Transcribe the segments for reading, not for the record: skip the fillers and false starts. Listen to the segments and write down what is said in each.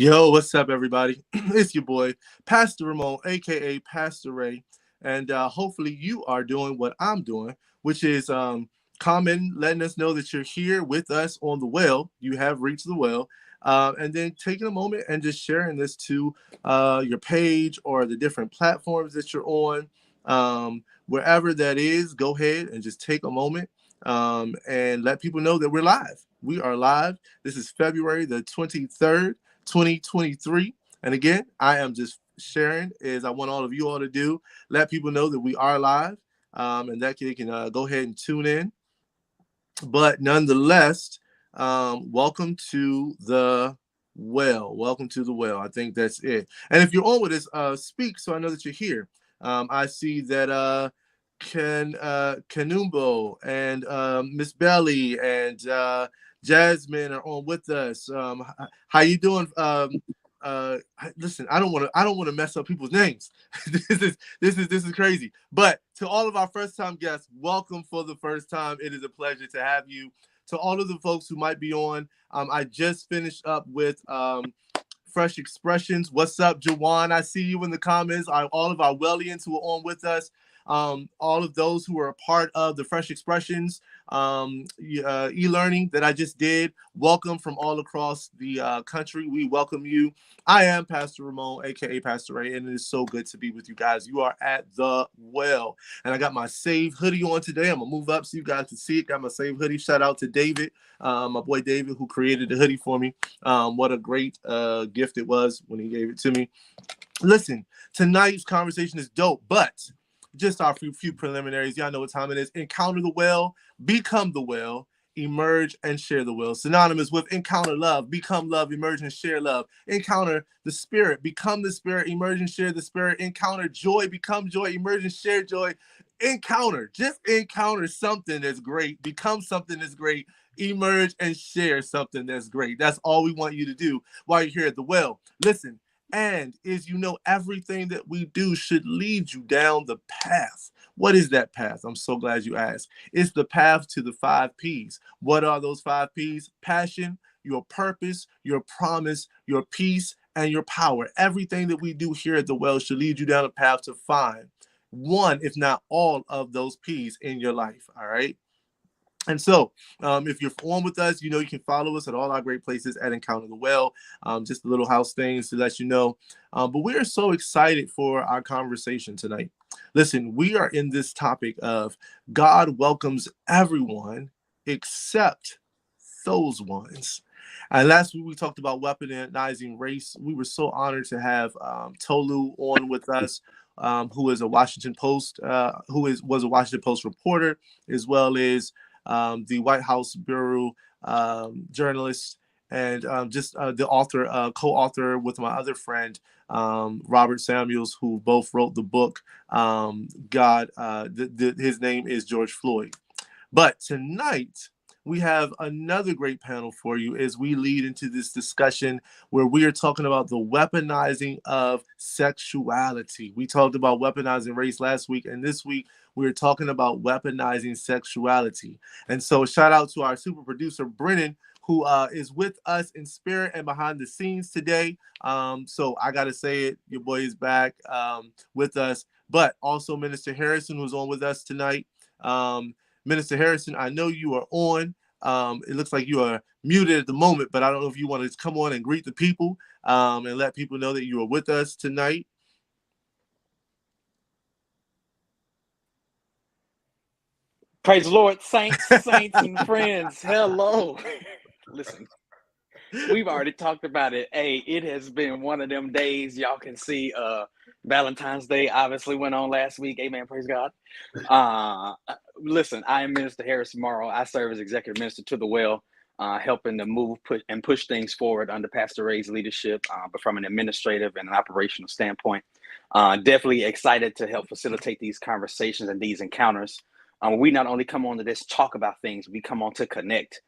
Yo, what's up, everybody? It's your boy, Pastor Ramon, aka Pastor Ray, and hopefully you are doing what I'm doing, which is comment, letting us know that you're here with us on the well. You have reached the well, and then taking a moment and just sharing this to your page or the different platforms that you're on, wherever that is. Go ahead and just take a moment and let people know that we're live. We are live. This is February the 23rd. 2023. And again, I am just sharing as I want all of you all to do. Let people know that we are live, and that they can go ahead and tune in. But nonetheless, welcome to the well. Welcome to the well. I think that's it. And if you're on with us, speak so I know that you're here. I see that Kanumbo and Miss Belly and Jasmine are on with us. How you doing? Listen, I don't want to mess up people's names. this is crazy. But to all of our first time guests, welcome for the first time. It is a pleasure to have you. To all of the folks who might be on, I just finished up with Fresh Expressions. What's up, Jawan? I see you in the comments. All of our Wellians who are on with us. All of those who are a part of the Fresh Expressions e-learning that I just did. Welcome from all across the country. We welcome you. I am Pastor Ramon, aka Pastor Ray, and it is so good to be with you guys. You are at the well, and I got my Save hoodie on today. I'm gonna move up so you guys can see it. Got my Save hoodie. Shout out to David, my boy David, who created the hoodie for me. What a great gift it was when he gave it to me. Listen, tonight's conversation is dope, but just our few preliminaries. Y'all know what time it is. Encounter the well, become the well, emerge and share the well. Synonymous with encounter love, become love, emerge and share love. Encounter the spirit, become the spirit, emerge and share the spirit. Encounter joy, become joy, emerge and share joy. Just encounter something that's great, become something that's great, emerge and share something that's great. That's all we want you to do while you're here at the well. Listen, and everything that we do should lead you down the path. What is that path? I'm so glad you asked. It's the path to the 5 P's. What are those 5 P's? Passion, your purpose, your promise, your peace, and your power. Everything that we do here at the well should lead you down a path to find one, if not all, of those P's in your life. All right. And so, if you're on with us, you can follow us at all our great places at Encounter the Well. Just the little house things to let you know. But we are so excited for our conversation tonight. Listen, we are in this topic of God welcomes everyone except those ones. And last week we talked about weaponizing race. We were so honored to have Tolu on with us, who is a Washington Post, was a Washington Post reporter, as well as the White House Bureau journalist, and just the author, co-author with my other friend, Robert Samuels, who both wrote the book, his name is George Floyd. But tonight, we have another great panel for you as we lead into this discussion where we are talking about the weaponizing of sexuality. We talked about weaponizing race last week, and this week we're talking about weaponizing sexuality. And so shout out to our super producer, Brennan, who is with us in spirit and behind the scenes today. So I got to say it, your boy is back with us, but also Minister Harrison, who's on with us tonight. Minister Harrison, I know you are on. It looks like you are muted at the moment, but I don't know if you want to come on and greet the people and let people know that you are with us tonight. Praise the Lord, saints and friends. Hello. Listen, we've already talked about it. Hey, it has been one of them days. Y'all can see Valentine's Day obviously went on last week. Amen. Praise God. Listen, I am Minister Harris Morrow. I serve as executive minister to the well, helping to push things forward under Pastor Ray's leadership, but from an administrative and an operational standpoint. Definitely excited to help facilitate these conversations and these encounters. We not only come on to just talk about things, we come on to connect,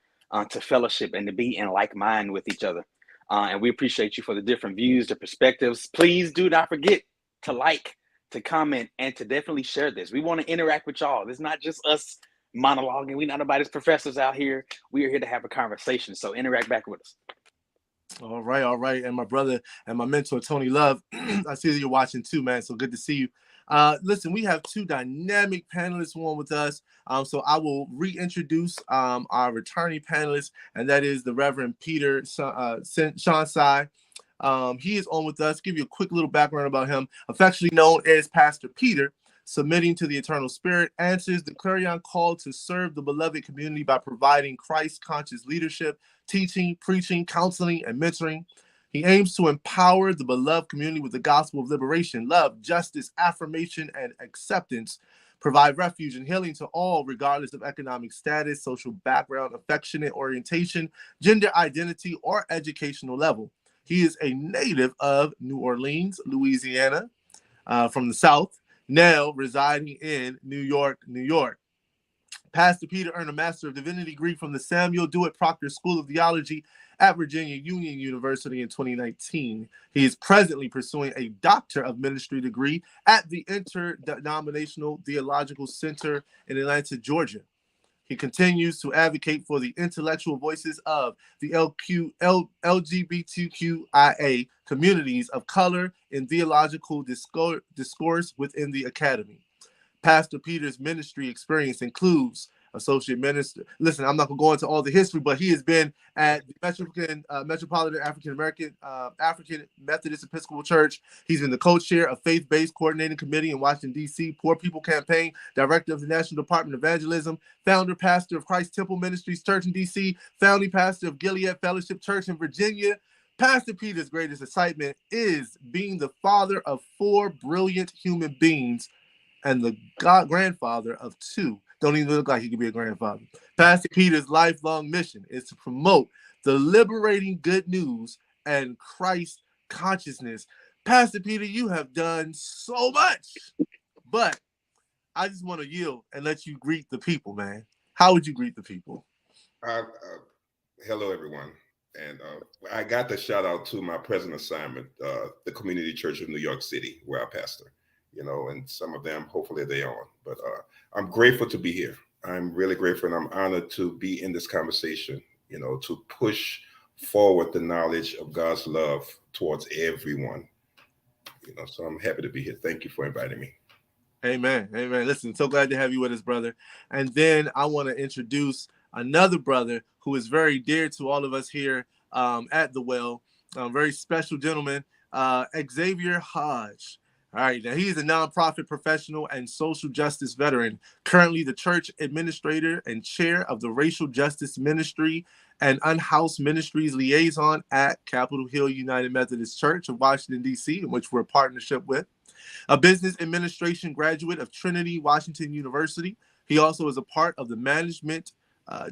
to fellowship, and to be in like mind with each other. And we appreciate you for the different views, the perspectives. Please do not forget to like, to comment, and to definitely share this. We want to interact with y'all. It's not just us monologuing. We're not nobody's professors out here. We are here to have a conversation. So interact back with us. All right. And my brother and my mentor, Tony Love, I see that you're watching too, man. So good to see you. Listen, we have two dynamic panelists on with us. So I will reintroduce our returning panelist, and that is the Reverend Peter Sean Sai. He is on with us. Give you a quick little background about him. Affectionately known as Pastor Peter, submitting to the eternal spirit, answers the clarion call to serve the beloved community by providing Christ-conscious leadership, teaching, preaching, counseling, and mentoring. He aims to empower the beloved community with the gospel of liberation, love, justice, affirmation, and acceptance, provide refuge and healing to all, regardless of economic status, social background, affectionate orientation, gender identity, or educational level. He is a native of New Orleans, Louisiana, from the South, now residing in New York, New York. Pastor Peter earned a Master of Divinity degree from the Samuel Dewitt Proctor School of Theology at Virginia Union University in 2019. He is presently pursuing a Doctor of Ministry degree at the Interdenominational Theological Center in Atlanta, Georgia. He continues to advocate for the intellectual voices of the LGBTQIA communities of color in theological discourse within the academy. Pastor Peter's ministry experience includes associate minister. Listen, I'm not going to go into all the history, but he has been at the Metropolitan African Methodist Episcopal Church. He's been the co-chair of Faith-Based Coordinating Committee in Washington, D.C., Poor People Campaign, director of the National Department of Evangelism, founder pastor of Christ Temple Ministries Church in D.C., founding pastor of Gilead Fellowship Church in Virginia. Pastor Peter's greatest excitement is being the father of 4 brilliant human beings and the grandfather of 2. Don't even look like he could be a grandfather. Pastor Peter's lifelong mission is to promote the liberating good news and Christ consciousness. Pastor Peter, you have done so much, but I just want to yield and let you greet the people, man. How would you greet the people? Hello, everyone. And I got the shout out to my present assignment, the Community Church of New York City, where I pastor. And some of them, hopefully they're on. But I'm grateful to be here. I'm really grateful, and I'm honored to be in this conversation, to push forward the knowledge of God's love towards everyone. So I'm happy to be here. Thank you for inviting me. Amen. Amen. Listen, so glad to have you with us, brother. And then I want to introduce another brother who is very dear to all of us here at the Well. Very special gentleman, Xavier Hodge. All right, now he is a nonprofit professional and social justice veteran, currently the church administrator and chair of the Racial Justice Ministry and Unhoused Ministries liaison at Capitol Hill United Methodist Church of Washington, D.C., in which we're a partnership with. A business administration graduate of Trinity Washington University, he also is a part of the management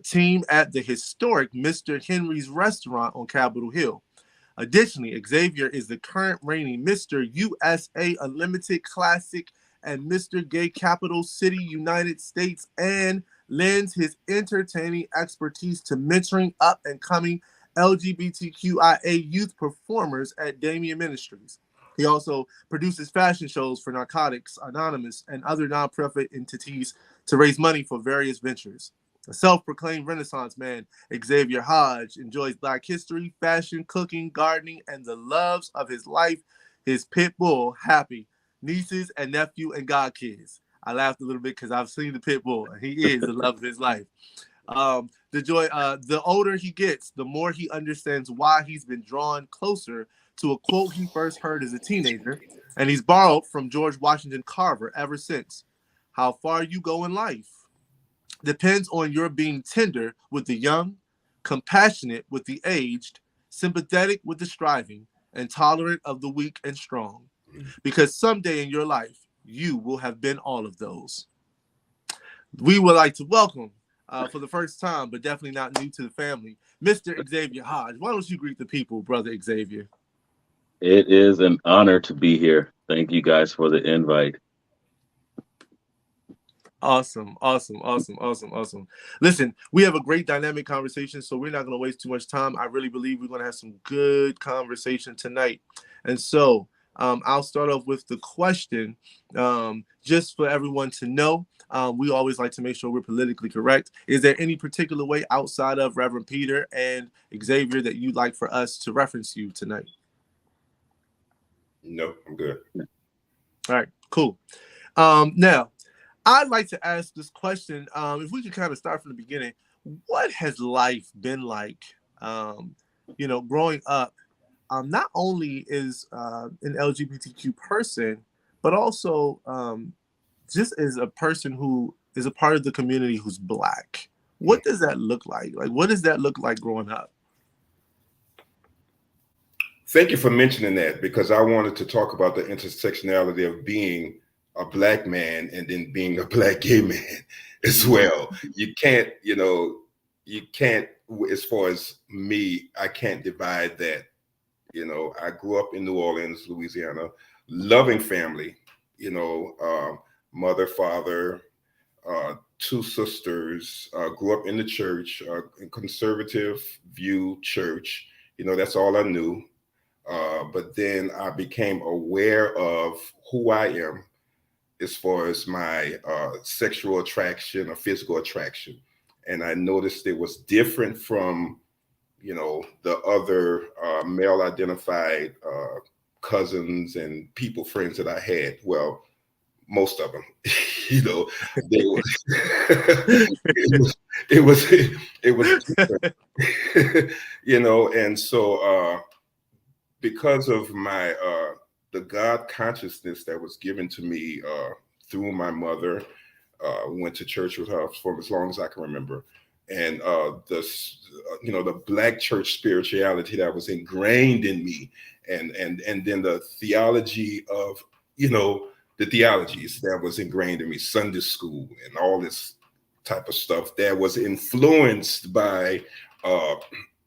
team at the historic Mr. Henry's Restaurant on Capitol Hill. Additionally, Xavier is the current reigning Mr. USA Unlimited Classic and Mr. Gay Capital City United States, and lends his entertaining expertise to mentoring up and coming LGBTQIA youth performers at Damien Ministries. He also produces fashion shows for Narcotics Anonymous and other nonprofit entities to raise money for various ventures. A self-proclaimed Renaissance man, Xavier Hodge enjoys Black history, fashion, cooking, gardening, and the loves of his life, his pit bull, Happy, nieces and nephew and godkids. I laughed a little bit because I've seen the pit bull, and he is the love of his life. The older he gets, the more he understands why he's been drawn closer to a quote he first heard as a teenager, and he's borrowed from George Washington Carver ever since. How far you go in life depends on your being tender with the young, compassionate with the aged, sympathetic with the striving, and tolerant of the weak and strong. Because someday in your life, you will have been all of those. We would like to welcome, for the first time, but definitely not new to the family, Mr. Xavier Hodge. Why don't you greet the people, Brother Xavier? It is an honor to be here. Thank you guys for the invite. Awesome, awesome, awesome, awesome, awesome. Listen, we have a great dynamic conversation, so we're not going to waste too much time. I really believe we're going to have some good conversation tonight. And so, I'll start off with the question, just for everyone to know. We always like to make sure we're politically correct. Is there any particular way outside of Reverend Peter and Xavier that you'd like for us to reference you tonight? No, I'm good. All right, cool. Now, I'd like to ask this question. If we could kind of start from the beginning, what has life been like, growing up? Not only is an LGBTQ person, but also just as a person who is a part of the community who's Black. What does that look like? Like, what does that look like growing up? Thank you for mentioning that, because I wanted to talk about the intersectionality of being a Black man and then being a Black gay man as well. You can't, as far as me, I can't divide that. I grew up in New Orleans, Louisiana, loving family, mother, father, two sisters, grew up in the church, conservative view church. That's all I knew. But then I became aware of who I am as far as my sexual attraction or physical attraction. And I noticed it was different from, the other male identified cousins and people, friends that I had. Well, most of them, they were, it was, it was different, and so, because of my the God consciousness that was given to me through my mother, went to church with her for as long as I can remember, and the Black church spirituality that was ingrained in me, and then the theology of the theologies that was ingrained in me, Sunday school and all this type of stuff that was influenced by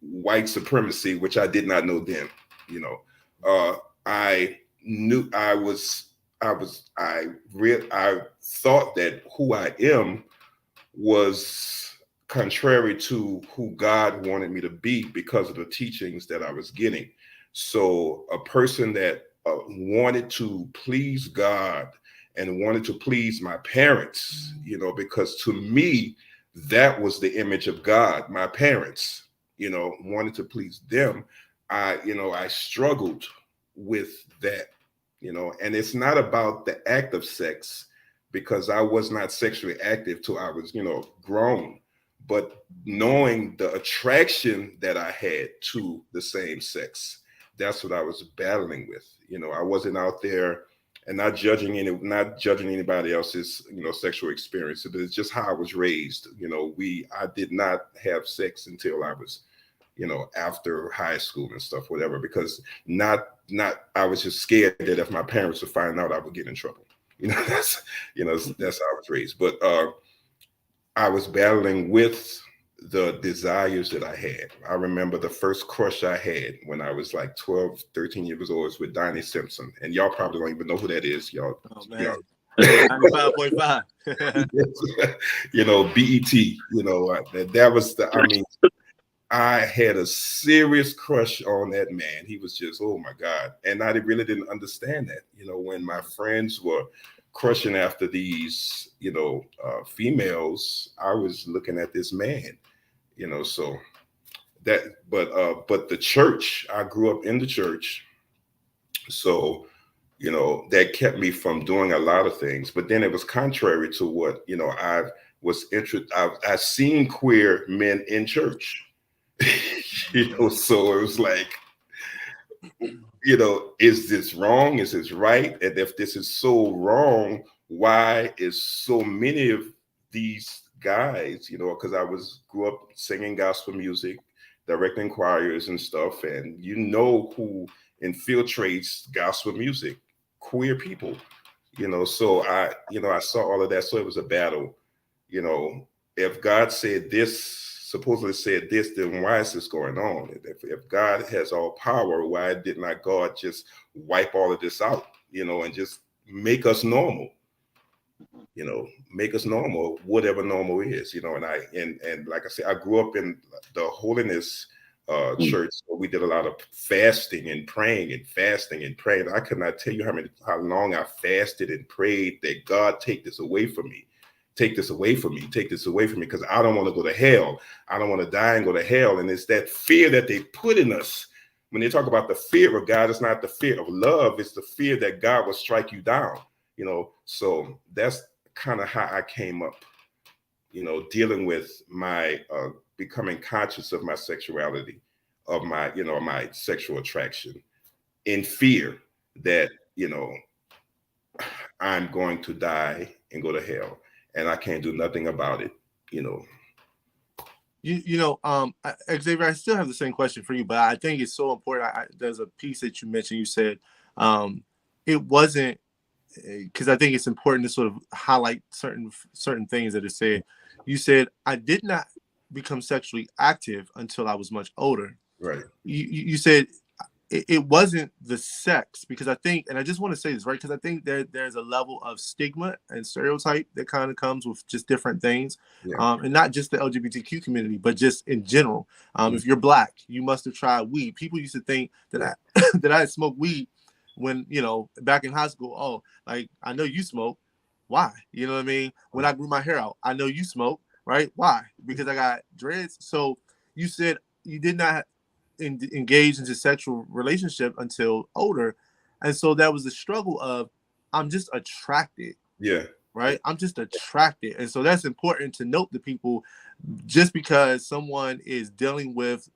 white supremacy, which I did not know then. I knew I thought that who I am was contrary to who God wanted me to be because of the teachings that I was getting. So a person that wanted to please God and wanted to please my parents, because to me, that was the image of God, my parents, wanted to please them. I struggled with that, and it's not about the act of sex, because I was not sexually active till I was, grown, but knowing the attraction that I had to the same sex, that's what I was battling with. I wasn't out there and not judging anybody else's, sexual experience, but it's just how I was raised. I did not have sex until I was, after high school and stuff, whatever, because I was just scared that if my parents would find out, I would get in trouble. That's how I was raised. But I was battling with the desires that I had. I remember the first crush I had when I was like 12, 13 years old was with Donnie Simpson. And y'all probably don't even know who that is. Y'all. Oh, man. 95.5. BET, that was I had a serious crush on that man. He was just, oh my God. And I really didn't understand that. When my friends were crushing after these, females, I was looking at this man, so that, but the church, I grew up in the church. So, that kept me from doing a lot of things. But then it was contrary to what, I seen queer men in church. So it was like, is this wrong? Is this right? And if this is so wrong, why is so many of these guys, because I grew up singing gospel music, directing choirs and stuff, and who infiltrates gospel music? Queer people, so I saw all of that. So it was a battle, if God said this, supposedly said this, then why is this going on? If God has all power, why did not God just wipe all of this out, and just make us normal? Make us normal, whatever normal is, and like I said, I grew up in the holiness church. So we did a lot of fasting and praying and fasting and praying. I could not tell you how long I fasted and prayed that God take this away from me. Take this away from me. Take this away from me, because I don't want to go to hell. I don't want to die and go to hell. And it's that fear that they put in us. When they talk about the fear of God, it's not the fear of love. It's the fear that God will strike you down. So that's kind of how I came up, dealing with my becoming conscious of my sexuality, of my, my sexual attraction, in fear that, I'm going to die and go to hell, and I can't do nothing about it. Xavier, I still have the same question for you, but I think it's so important. There's a piece that you mentioned. You said it wasn't, because I think it's important to sort of highlight certain things that are said. You said, I did not become sexually active until I was much older. Right. You said it wasn't the sex, because I think, and I just want to say this, right, because I think there's a level of stigma and stereotype that kind of comes with just different things, and not just the LGBTQ community, but just in general. If you're Black, you must have tried weed. People used to think that I had smoked weed when, back in high school. Oh, like, I know you smoke. Why? You know what I mean? When I grew my hair out, I know you smoke, right? Why? Because I got dreads. So you said you did not engage into sexual relationship until older, and so that was the struggle of, I'm just attracted. Right. I'm just attracted. And so that's important to note to people. Just because someone is dealing with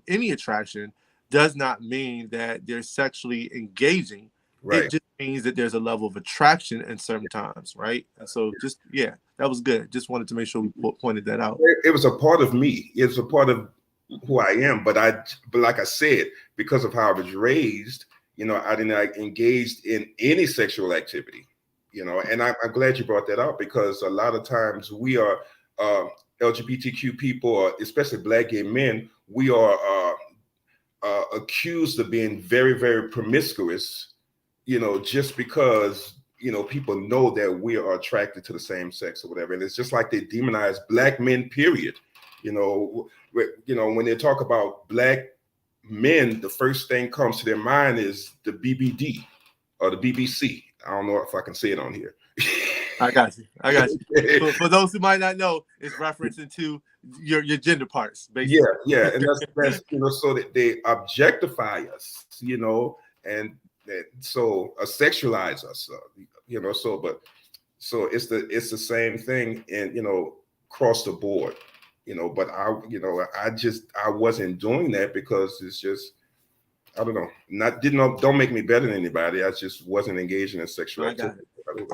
any attraction does not mean that they're sexually engaging. Right. It just means that there's a level of attraction in certain times, right? And so that was good. Just wanted to make sure we pointed that out. It was a part of me. It was a part of who I am. But like I said, because of how I was raised, I did not engage in any sexual activity, and I'm glad you brought that up, because a lot of times we are LGBTQ people, or especially Black gay men, we are accused of being very, very promiscuous, just because, people know that we are attracted to the same sex or whatever. And it's just like they demonize Black men, period. When they talk about Black men, the first thing comes to their mind is the BBD or the BBC. I don't know if I can say it on here. I got you. For those who might not know, it's referencing to your gender parts, basically. Yeah, and that's so that they objectify us, and so sexualize us, so it's the same thing, and across the board, but I wasn't doing that because it's just, I don't know, don't make me better than anybody. I just wasn't engaging in sexual activity.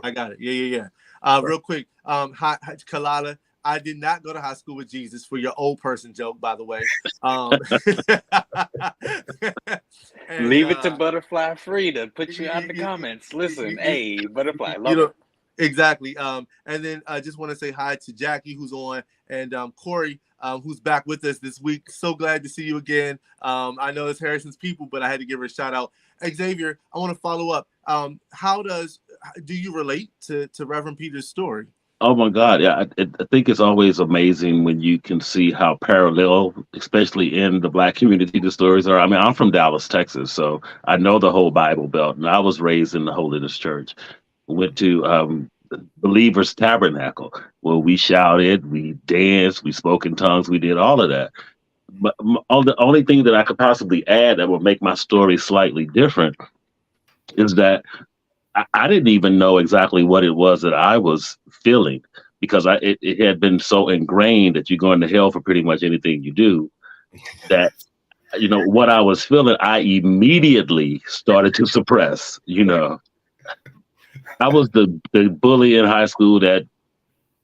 I got it. Yeah. Real quick, hi, Kalala. I did not go to high school with Jesus, for your old person joke, by the way. And, leave it to Butterfly Free to put you out in the comments. Listen, hey, Butterfly, love it. Exactly. And then I just want to say hi to Jackie, who's on, and Corey, who's back with us this week. So glad to see you again. I know it's Harrison's people, but I had to give her a shout out. Xavier, I want to follow up. How do you relate to Reverend Peter's story? Oh my God. Yeah. I think it's always amazing when you can see how parallel, especially in the Black community, the stories are. I mean, I'm from Dallas, Texas, so I know the whole Bible Belt, and I was raised in the Holiness Church. Went to Believers Tabernacle, where we shouted, we danced, we spoke in tongues, we did all of that. But the only thing that I could possibly add that would make my story slightly different is that I didn't even know exactly what it was that I was feeling, because it had been so ingrained that you're going to hell for pretty much anything you do, that what I was feeling, I immediately started to suppress. I was the bully in high school that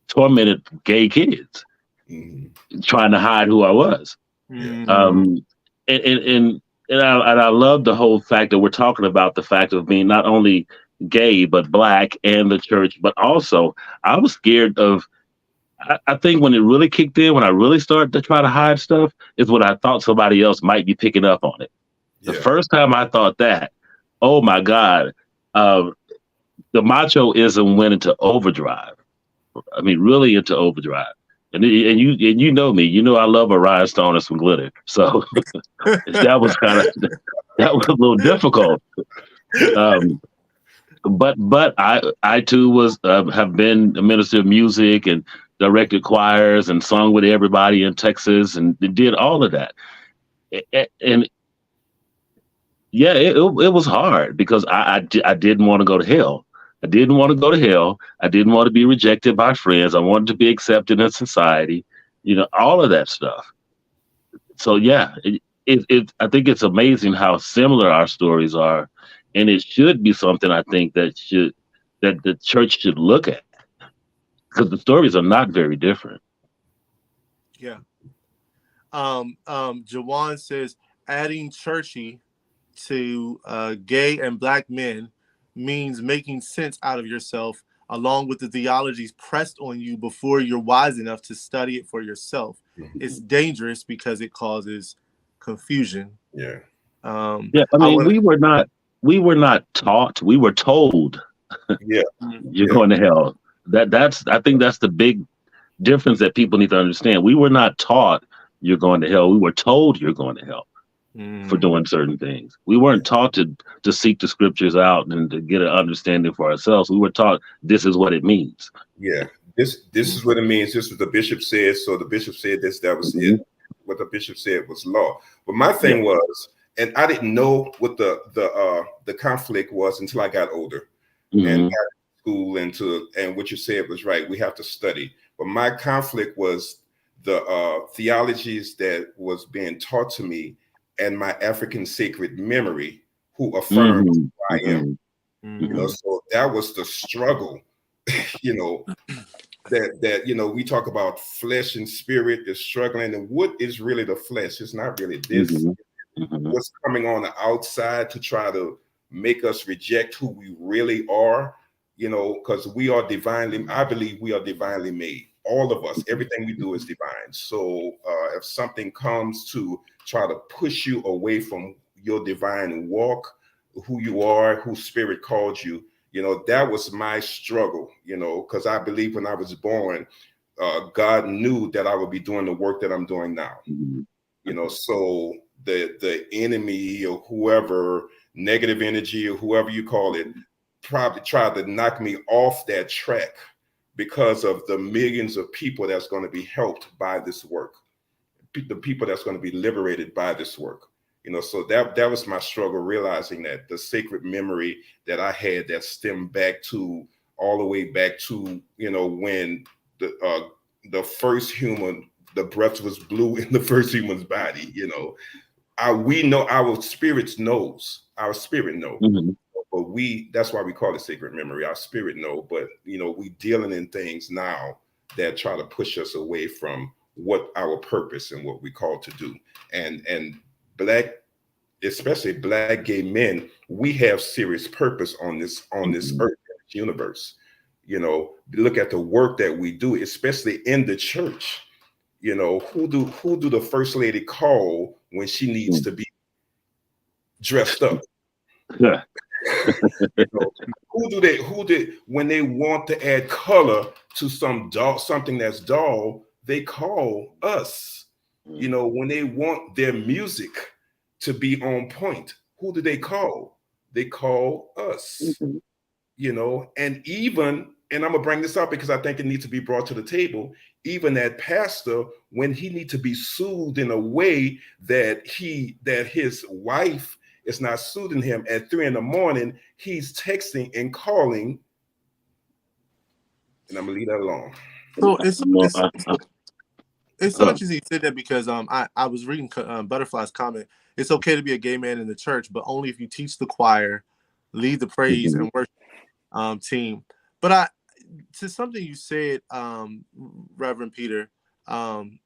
tormented gay kids, trying to hide who I was. And I love the whole fact that we're talking about the fact of being not only gay but Black and the church, but also I was scared of. I think when it really kicked in, when I really started to try to hide stuff, is when I thought somebody else might be picking up on it. The first time I thought that, oh my God. The machoism went into overdrive. I mean, really into overdrive. And you know me, you know I love a rhinestone and some glitter. So that was kind of that was a little difficult. Um, but I too was have been a minister of music and directed choirs and sung with everybody in Texas and did all of that. And yeah, it was hard because I didn't want to go to hell. I didn't want to go to hell. I didn't want to be rejected by friends. I wanted to be accepted in society. You know, all of that stuff. So yeah, I think it's amazing how similar our stories are, and it should be something I think that the church should look at because the stories are not very different. Yeah. Jawan says adding churchy to gay and black men means making sense out of yourself along with the theologies pressed on you before you're wise enough to study it for yourself. It's dangerous because it causes confusion. Yeah. Yeah, I I mean, want we were not taught. We were told Yeah. you're Yeah. going to hell. That's I think that's the big difference that people need to understand. We were not taught you're going to hell. We were told you're going to hell for doing certain things. We weren't taught to seek the scriptures out and to get an understanding for ourselves. We were taught this is what it means. Yeah. This is what it means. This is what the bishop said. So the bishop said this, that was it. What the bishop said was law. But my thing was, and I didn't know what the conflict was until I got older and got to school and what you said was right. We have to study. But my conflict was the theologies that was being taught to me and my African sacred memory who affirmed who I am. You know, so that was the struggle, you know, that you know, we talk about flesh and spirit is struggling, and what is really the flesh? It's not really this. What's coming on the outside to try to make us reject who we really are, you know, because we are divinely, I believe we are divinely made. All of us, everything we do is divine. So if something comes to try to push you away from your divine walk, who you are, who spirit called you, you know, that was my struggle, you know, because I believe when I was born, God knew that I would be doing the work that I'm doing now. You know, so the enemy or whoever, negative energy or whoever you call it, probably tried to knock me off that track because of the millions of people that's going to be helped by this work, the people that's going to be liberated by this work. You know, so that was my struggle, realizing that the sacred memory that I had that stemmed back to all the way back to, you know, when the first human, the breath was blew in the first human's body, you know. We know our spirit knows, but that's why we call it sacred memory. Our spirit know, but you know, we dealing in things now that try to push us away from what our purpose and what we call to do. And black, especially black gay men, we have serious purpose on this earth, this universe. You know, look at the work that we do, especially in the church. You know, who do the first lady call when she needs to be dressed up? Yeah. You know, who did when they want to add color to something that's dull, they call us. You know, when they want their music to be on point, who do they call? They call us. You know, and I'm gonna bring this up because I think it needs to be brought to the table. Even that pastor, when he needs to be soothed in a way that his wife is not soothing him at 3 a.m, he's texting and calling, and I'm gonna leave that alone. So Well, it's so interesting you said that because I was reading Butterfly's comment. It's okay to be a gay man in the church, but only if you teach the choir, lead the praise and worship team. But to something you said, Reverend Peter, and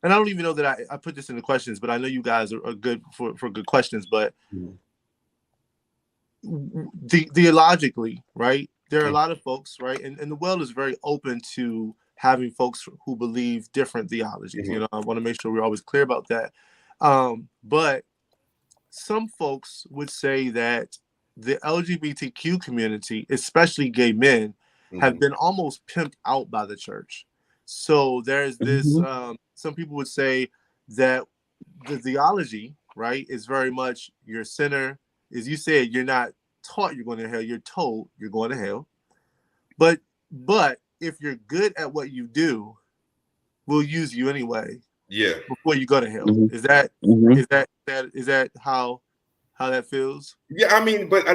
I don't even know that I put this in the questions, but I know you guys are good for good questions. But theologically, right? There are a lot of folks, right? And the world is very open to having folks who believe different theologies. You know, I want to make sure we're always clear about that. But some folks would say that the LGBTQ community, especially gay men, have been almost pimped out by the church. So there's this, some people would say that the theology, right, is very much you're a sinner. As you said, you're not taught you're going to hell, you're told you're going to hell. But if you're good at what you do, we'll use you anyway. Yeah. Before you go to hell. Is that how that feels? Yeah, I mean, but I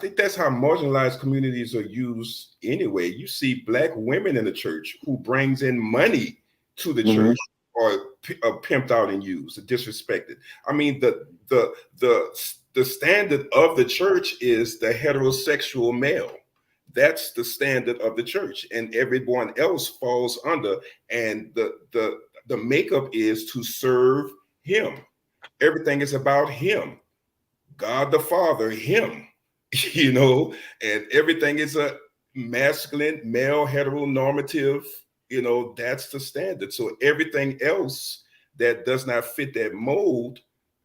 think that's how marginalized communities are used anyway. You see black women in the church who brings in money to the church are pimped out and used, disrespected. I mean, the standard of the church is the heterosexual male. That's the standard of the church, and everyone else falls under. And the makeup is to serve him. Everything is about him. God the Father, him, and everything is a masculine, male, heteronormative, that's the standard. So everything else that does not fit that mold,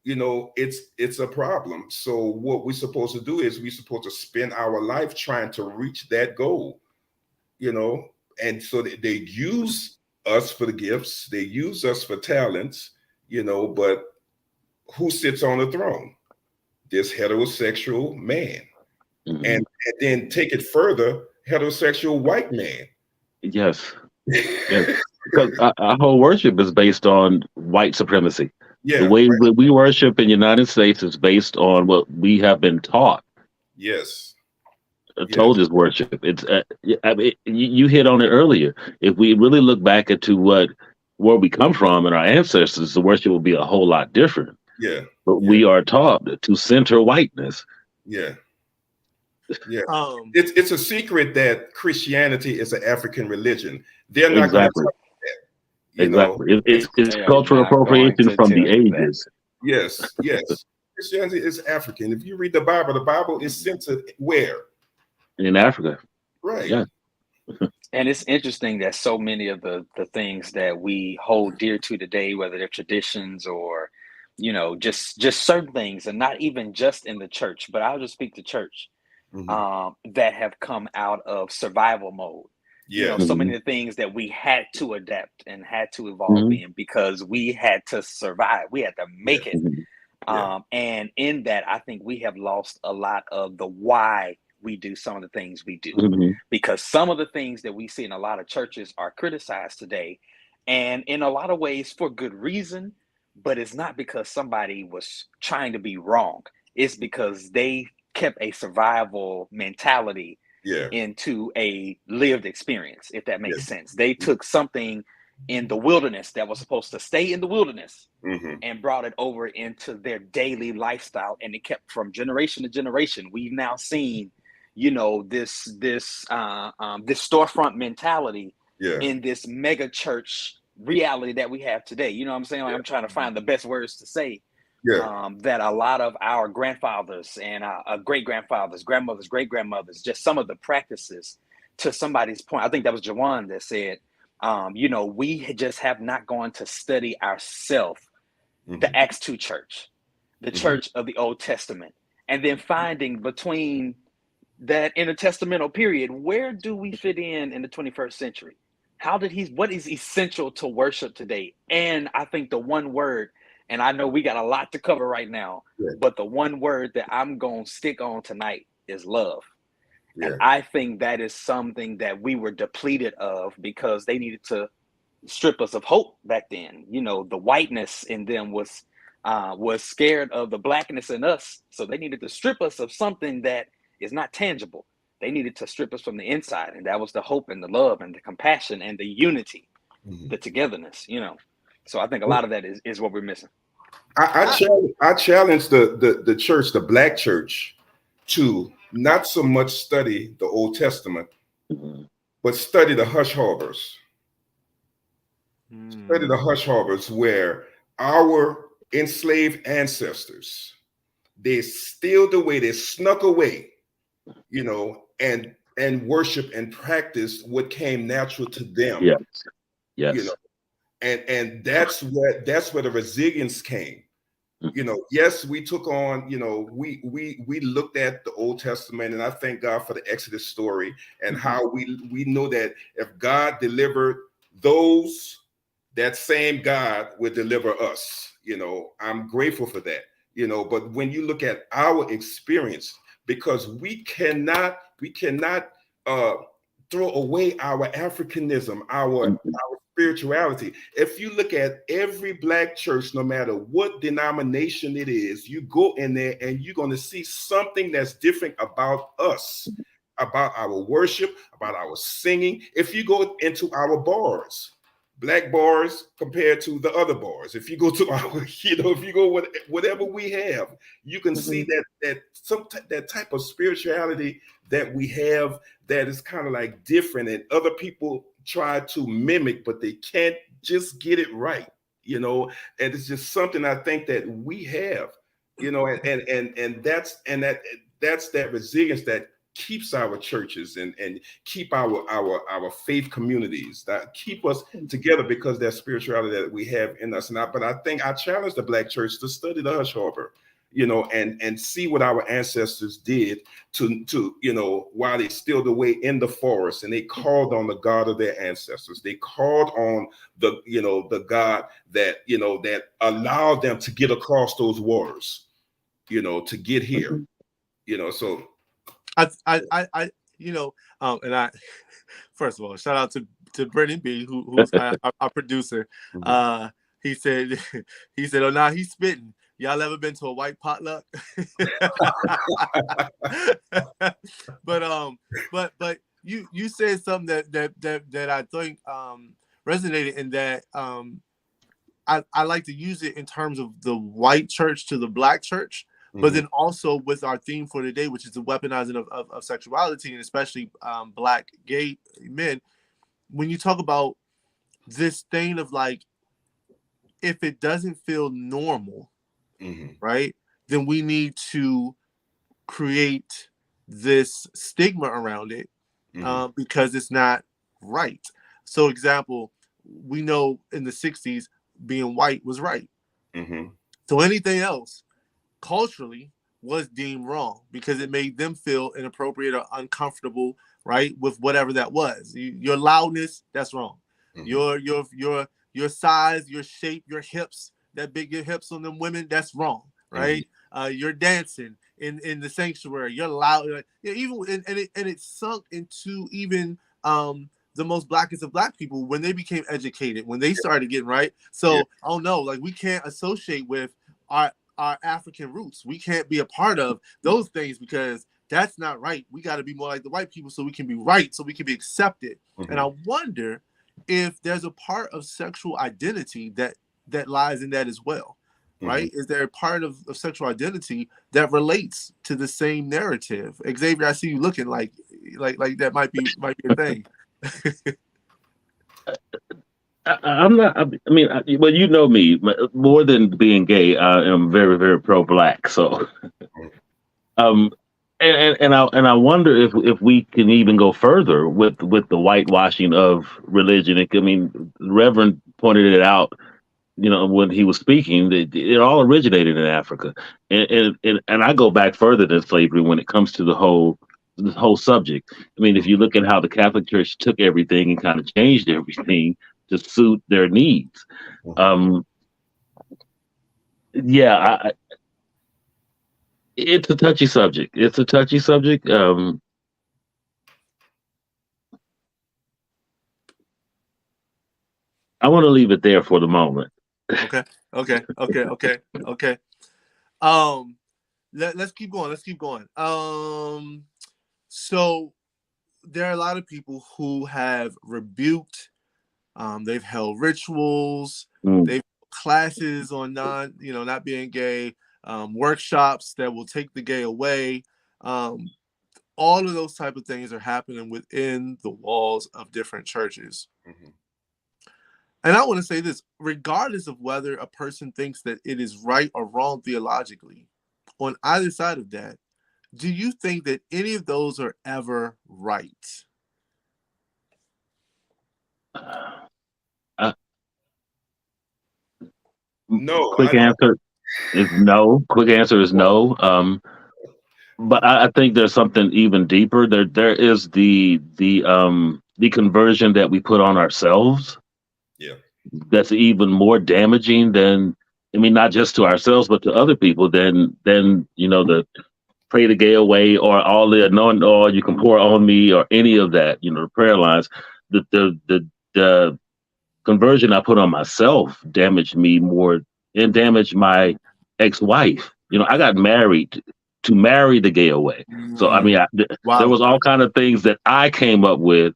it's a problem. So what we're supposed to do is we're supposed to spend our life trying to reach that goal, and so they use us for the gifts, they use us for talents, but who sits on the throne? This heterosexual man, and then take it further, heterosexual white man. Yes, because our whole worship is based on white supremacy. Yeah, the way we worship in the United States is based on what we have been taught. Yes, Told is worship. It's I mean, you hit on it earlier. If we really look back into where we come from and our ancestors, the worship will be a whole lot different. Yeah. But we are taught to center whiteness. Yeah. Yeah. It's a secret that Christianity is an African religion. They're not going to talk about that. It's cultural appropriation from the ages. Yes. Christianity is African. If you read the Bible is centered where? In Africa. Right. Yeah. And it's interesting that so many of the things that we hold dear to today, whether they're traditions or just certain things, and not even just in the church, but I'll just speak to church, that have come out of survival mode. Yeah. So many of the things that we had to adapt and had to evolve in because we had to survive, we had to make it. And in that, I think we have lost a lot of the why we do some of the things we do, because some of the things that we see in a lot of churches are criticized today, and in a lot of ways for good reason. But it's not because somebody was trying to be wrong. It's because they kept a survival mentality into a lived experience, if that makes sense. They took something in the wilderness that was supposed to stay in the wilderness and brought it over into their daily lifestyle. And it kept from generation to generation. We've now seen, this storefront mentality in this mega church reality that we have today. You know what I'm saying? Like, I'm trying to find the best words to say. That a lot of our grandfathers and great grandfathers, grandmothers, great grandmothers, just some of the practices, to somebody's point, I think that was Jawan that said, we just have not gone to study ourselves, the Acts 2 church, the church of the Old Testament, and then finding between that intertestamental period, where do we fit in the 21st century? What is essential to worship today? And I think the one word, and I know we got a lot to cover right now, but the one word that I'm going to stick on tonight is love. And I think that is something that we were depleted of because they needed to strip us of hope back then. The whiteness in them was scared of the blackness in us. So they needed to strip us of something that is not tangible. They needed to strip us from the inside. And that was the hope and the love and the compassion and the unity, the togetherness, So I think a lot of that is what we're missing. I challenge the church, the black church, to not so much study the Old Testament, but study the hush harbors. Study the hush harbors where our enslaved ancestors, they stealed away, they snuck away, and worship and practice what came natural to them. Yes. And that's where the resilience came. You know, yes, we took on, you know, we looked at the Old Testament, and I thank God for the Exodus story and how we know that if God delivered those, that same God will deliver us. You know, I'm grateful for that. You know, but when you look at our experience, because we cannot uh throw away our Africanism, our spirituality. If you look at every black church, no matter what denomination it is, you go in there and you're going to see something that's different about us, about our worship, about our singing. If you go into our bars, black bars compared to the other bars, if you go to our, you know, if you go with whatever we have, you can see that type of spirituality that we have, that is kind of like different, and other people try to mimic, but they can't just get it right, you know. And it's just something I think that we have, you know, and that's that resilience that keeps our churches and keep our faith communities, that keep us together, because that spirituality that we have in us. But I think I challenge the black church to study the Hush Harbor, you know, and see what our ancestors did to you know, while they stilled away in the forest, and they called on the God of their ancestors. They called on the, you know, the God that, you know, that allowed them to get across those waters, you know, to get here, you know. So you know, and I, first of all, shout out to Brennan B, who's our producer. He said, oh, now he's spitting. Y'all ever been to a white potluck? but you said something that I think resonated, in that I like to use it in terms of the white church to the black church, but then also with our theme for today, which is the weaponizing of sexuality, and especially black gay men. When you talk about this thing of like, if it doesn't feel normal, right, then we need to create this stigma around it, because it's not right. So, example, we know in the 60s, being white was right. So anything else culturally was deemed wrong, because it made them feel inappropriate or uncomfortable, right, with whatever that was. Your loudness, that's wrong. Your size, your shape, your hips, that big your hips on them women, that's wrong, right? You're dancing in the sanctuary, you're loud, even and it sunk into even the most blackest of black people when they became educated, when they started getting right. So oh no, like, we can't associate with our African roots. We can't be a part of those things, because that's not right. We got to be more like the white people, so we can be right, so we can be accepted. And I wonder if there's a part of sexual identity that lies in that as well, right? Is there a part of sexual identity that relates to the same narrative? Xavier, I see you looking like that might be a thing. I'm not. I mean, well, you know me. More than being gay, I am very, very pro-black. So, um, and I wonder if we can even go further with the whitewashing of religion. I mean, the Reverend pointed it out, you know, when he was speaking, that it all originated in Africa, and I go back further than slavery when it comes to the whole subject. I mean, if you look at how the Catholic Church took everything and kind of changed everything to suit their needs. Yeah, it's a touchy subject. It's a touchy subject. I want to leave it there for the moment. Okay. Let's keep going. So there are a lot of people who have rebuked. They've held rituals. They've classes on not being gay. Workshops that will take the gay away. All of those type of things are happening within the walls of different churches. And I want to say this, regardless of whether a person thinks that it is right or wrong theologically, on either side of that, do you think that any of those are ever right? No, Quick answer. is no. Quick answer is no. But I think there's something even deeper. There is the conversion that we put on ourselves Yeah. that's even more damaging than, I mean, not just to ourselves but to other people than the pray the gay away or all the anointing oil you can pour on me or any of that, the prayer lines. The conversion I put on myself damaged me more and damaged my ex-wife. I got married to marry the gay away. So I mean, there Wow. was all kind of things that I came up with,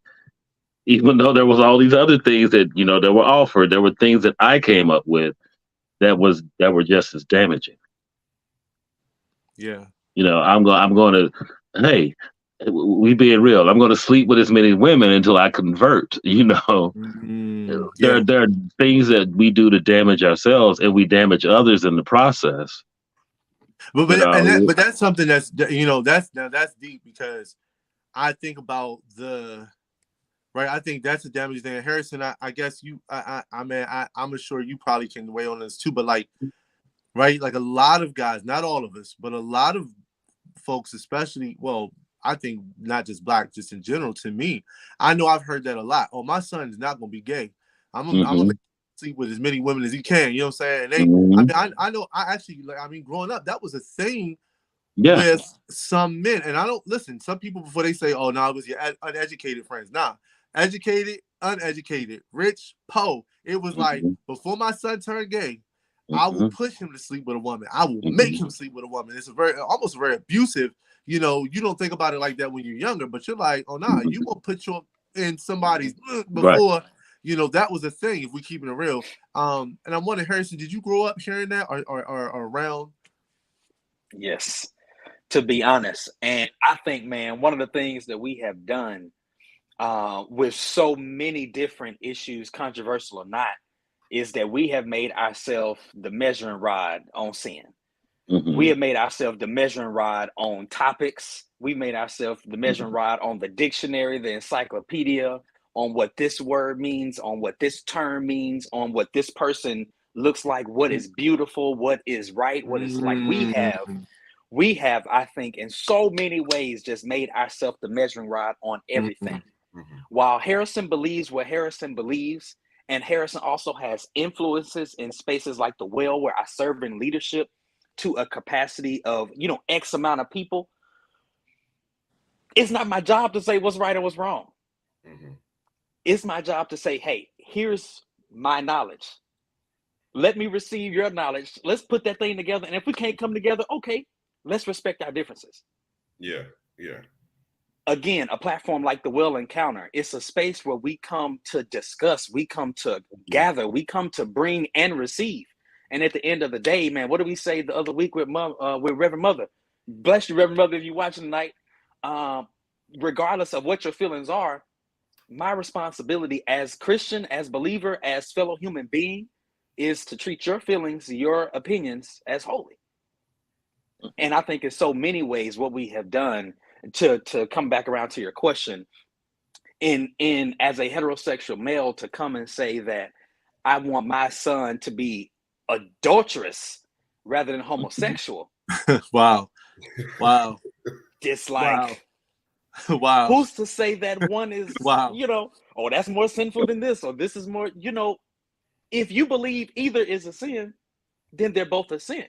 even though there was all these other things that that were offered. There were things that I came up with that were just as damaging. Yeah. I'm going to, hey, we being real. I'm going to sleep with as many women until I convert. There Yeah. there are things that we do to damage ourselves, and we damage others in the process. But that's something that's that's deep, because I think about right. I think that's a damaging thing. Harrison, I guess I'm sure you probably can weigh on this too. But like, right, like a lot of guys, not all of us, but a lot of folks, especially, well, I think not just black, just in general. To me, I know I've heard that a lot. Oh, my son is not gonna be gay. I'm gonna sleep with as many women as he can. You know what I'm saying? And I know. I actually, growing up, that was a thing with some men. And I don't listen. Some people, before they say, "Oh, no, it was your uneducated friends." Nah, educated, uneducated, rich, poor. It was like, before my son turned gay, I will push him to sleep with a woman. I will make him sleep with a woman. It's almost very abusive. You don't think about it like that when you're younger, but you're like, oh, nah, you won't put your in somebody's before. Right. That was a thing, if we keeping it real. And I'm wondering, Harrison, did you grow up hearing that or around? Yes, to be honest. And I think, man, one of the things that we have done with so many different issues, controversial or not, is that we have made ourselves the measuring rod on sin. We have made ourselves the measuring rod on topics. We made ourselves the measuring rod on the dictionary, the encyclopedia, on what this word means, on what this term means, on what this person looks like, what is beautiful, what is right, what is like. We have, I think, in so many ways, just made ourselves the measuring rod on everything. While Harrison believes what Harrison believes, and Harrison also has influences in spaces like the Well, where I serve in leadership to a capacity of, X amount of people. It's not my job to say what's right or what's wrong. It's my job to say, hey, here's my knowledge. Let me receive your knowledge. Let's put that thing together. And if we can't come together, okay, let's respect our differences. Yeah. Again, a platform like the Well Encounter, it's a space where we come to discuss, we come to gather, we come to bring and receive. And at the end of the day, man, what did we say the other week with Reverend Mother? Bless you, Reverend Mother, if you're watching tonight. Regardless of what your feelings are, my responsibility as Christian, as believer, as fellow human being, is to treat your feelings, your opinions as holy. And I think in so many ways what we have done, to come back around to your question, in as a heterosexual male, to come and say that I want my son to be adulterous rather than homosexual. Wow. It's like, wow. Who's to say that one is, oh, that's more sinful than this, or this is more, if you believe either is a sin, then they're both a sin.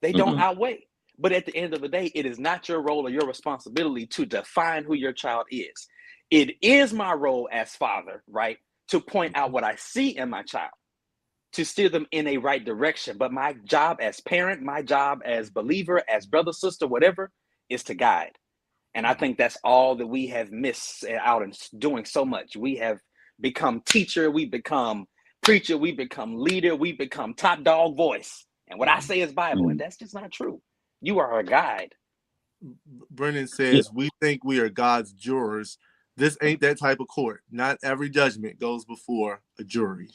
They don't outweigh. But at the end of the day, it is not your role or your responsibility to define who your child is. It is my role as father, right, to point out what I see in my child, to steer them in a right direction. But my job as parent, my job as believer, as brother, sister, whatever, is to guide. And I think that's all that we have missed out in doing so much. We have become teacher, we become preacher, we become leader, we become top dog voice. And what I say is Bible, and that's just not true. You are a guide. Brennan says, we think we are God's jurors. This ain't that type of court. Not every judgment goes before a jury.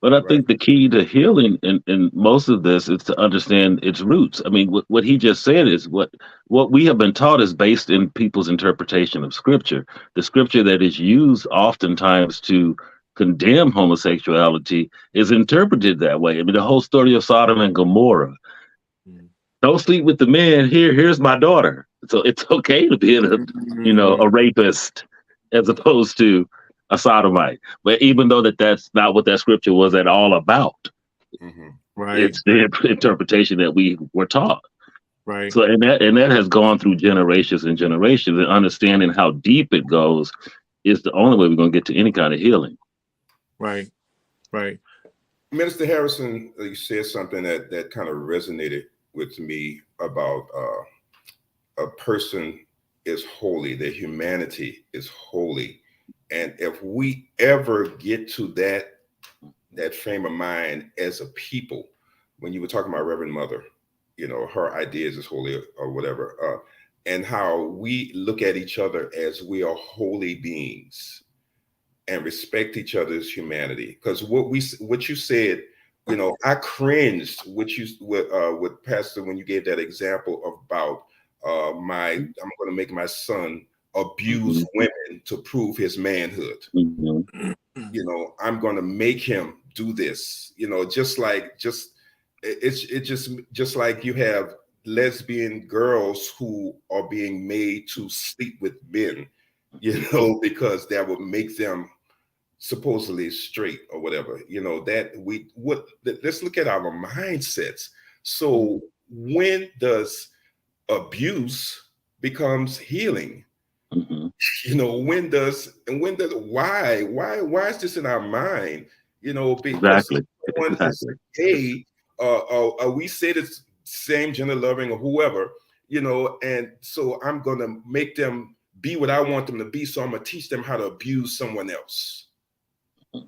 But I think the key to healing in most of this is to understand its roots. I mean, what he just said is what we have been taught is based in people's interpretation of Scripture. The Scripture that is used oftentimes to condemn homosexuality is interpreted that way. I mean, the whole story of Sodom and Gomorrah. Mm. Don't sleep with the men. Here's my daughter. So it's okay to be a rapist as opposed to a sodomite. But even though that's not what that scripture was at all about, Mm-hmm. Right, it's the interpretation that we were taught. right, So and that has gone through generations and generations, and understanding how deep it goes is the only way we're going to get to any kind of healing. right, right. Minister Harrison, you said something that kind of resonated with me about a person is holy, their humanity is holy. And if we ever get to that frame of mind as a people, when you were talking about Reverend Mother, her ideas is holy or whatever, and how we look at each other as we are holy beings and respect each other's humanity. Because what you said, I cringed with Pastor when you gave that example about I'm going to make my son abuse Mm-hmm. women to prove his manhood. Mm-hmm. I'm going to make him do this. Just like you have lesbian girls who are being made to sleep with men, because that would make them supposedly straight or whatever. Let's look at our mindsets. So when does abuse becomes healing? Mm-hmm. Why is this in our mind? Because Exactly. someone is Exactly. gay, we say this same gender loving or whoever, and so I'm gonna make them be what I want them to be. So I'm gonna teach them how to abuse someone else.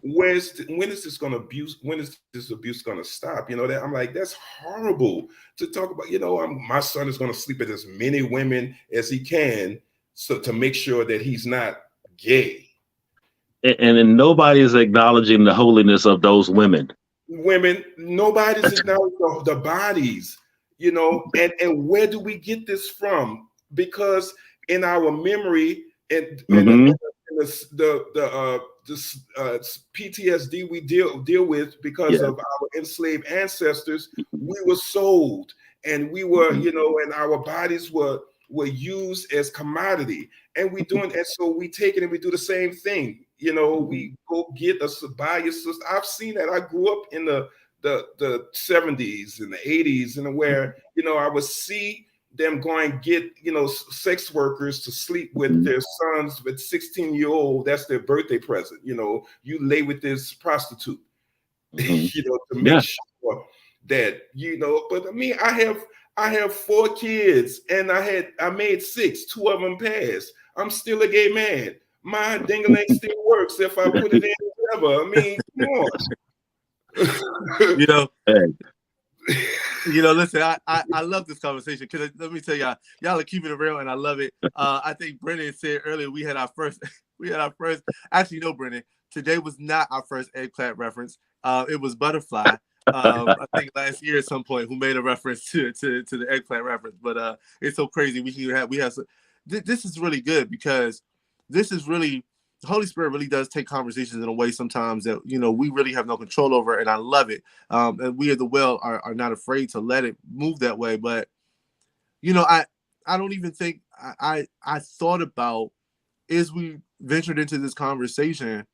When is this going to abuse? When is this abuse going to stop? That I'm like, that's horrible to talk about. My son is going to sleep with as many women as he can, so to make sure that he's not gay. And then nobody is acknowledging the holiness of those women. Women, nobody's acknowledging the bodies, and where do we get this from? Because in our memory and Mm-hmm. PTSD we deal with because Yeah. of our enslaved ancestors, we were sold, and we were, and our bodies were used as commodity, and so we take it and we do the same thing. We go buy your sister. I've seen that. I grew up in the 70s and the 80s, and where I would see them going get sex workers to sleep with their sons with 16-year-old. That's their birthday present. You lay with this prostitute, Mm-hmm. to make Yeah. sure that But me, I have 4 kids, and I made 6. 2 of them passed. I'm still a gay man. My ding-a-ling still works if I put it in whatever. I mean, come on. You know, Hey. Listen, I love this conversation because let me tell y'all are keeping it real, and I love it. I think Brennan said earlier we had our first, Actually, no, Brennan, today was not our first eggplant reference. It was Butterfly. I think last year at some point who made a reference to the eggplant reference, but it's so crazy. This is really good because this is really. The Holy Spirit really does take conversations in a way sometimes that we really have no control over, and I love it. And we at the well are not afraid to let it move that way. But I don't even think I thought about, as we ventured into this conversation,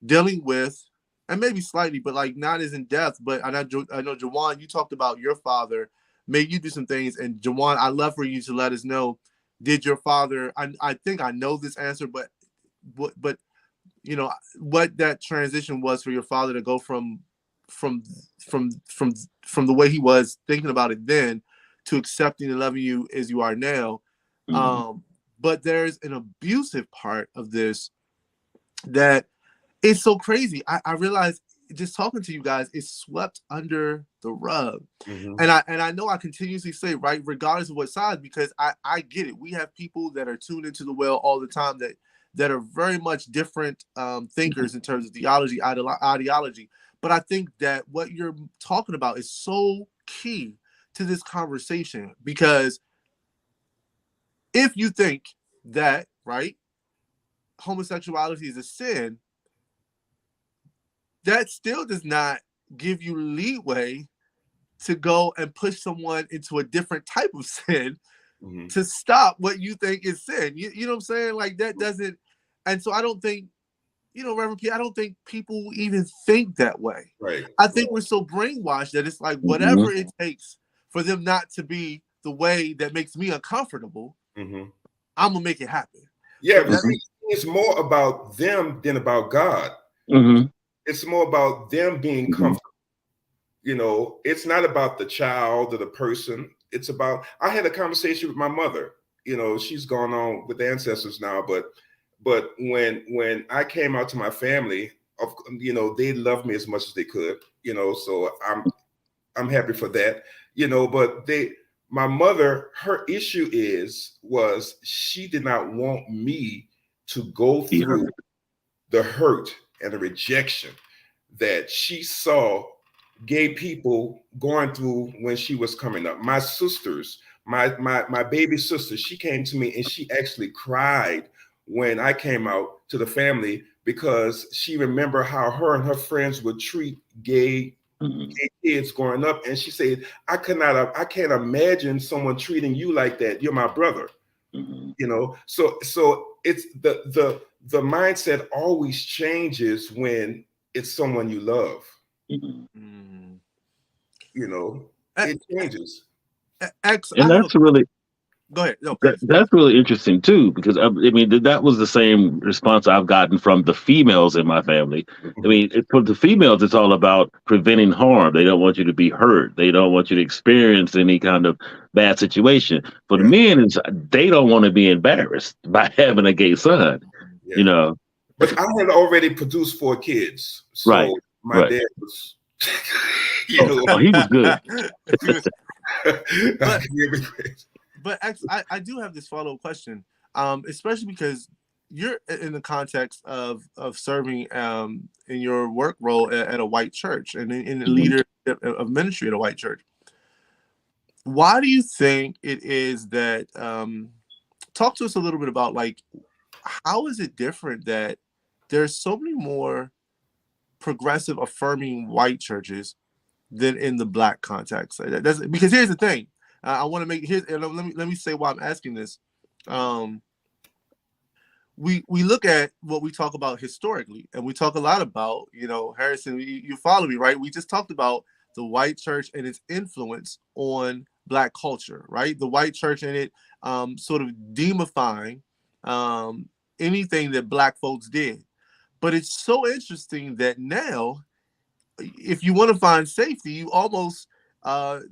dealing with, and maybe slightly, but like not as in depth. But I know Jawan, you talked about your father made you do some things, and Jawan, I'd love for you to let us know. Did your father? I think I know this answer, but what that transition was for your father to go from the way he was thinking about it then to accepting and loving you as you are now. But there's an abusive part of this that is so crazy. I realize just talking to you guys, it's swept under the rug. Mm-hmm. And I know I continuously say, right, regardless of what side, because I get it. We have people that are tuned into the well all the time that are very much different thinkers in terms of theology, ideology. But I think that what you're talking about is so key to this conversation, because if you think that, right, homosexuality is a sin, that still does not give you leeway to go and push someone into a different type of sin to stop what you think is sin. You know what I'm saying? Like that doesn't, and so I don't think, Reverend P, I don't think people even think that way. Right. I think we're so brainwashed that it's like whatever it takes for them not to be the way that makes me uncomfortable, I'm gonna make it happen. Yeah, but it's more about them than about God. It's more about them being comfortable. It's not about the child or the person. It's about, I had a conversation with my mother. She's gone on with the ancestors now, but when I came out to my family, they loved me as much as they could, so I'm happy for that, but my mother, her issue was she did not want me to go through the hurt and the rejection that she saw gay people going through when she was coming up. My sisters, my baby sister, she came to me and she actually cried when I came out to the family because she remembered how her and her friends would treat gay kids growing up, and she said, I can't imagine someone treating you like that. You're my brother. So it's the mindset always changes when it's someone you love. It changes. And that's really, go ahead. No, that's really interesting too, because I mean that was the same response I've gotten from the females in my family. I mean, for the females, it's all about preventing harm. They don't want you to be hurt. They don't want you to experience any kind of bad situation. For the men, they don't want to be embarrassed by having a gay son. But I had already produced 4 kids, so my dad was. He was good. But I do have this follow-up question, especially because you're in the context of serving in your work role at a white church and in the leadership of ministry at a white church. Why do you think it is that? Talk to us a little bit about, like, how is it different that there's so many more progressive, affirming white churches than in the Black context? Because here's the thing. I want to make let me say why I'm asking this. We look at what we talk about historically, and we talk a lot about, Harrison, you follow me, right? We just talked about the white church and its influence on Black culture, right? The white church and it sort of demifying anything that Black folks did. But it's so interesting that now, if you want to find safety, you almost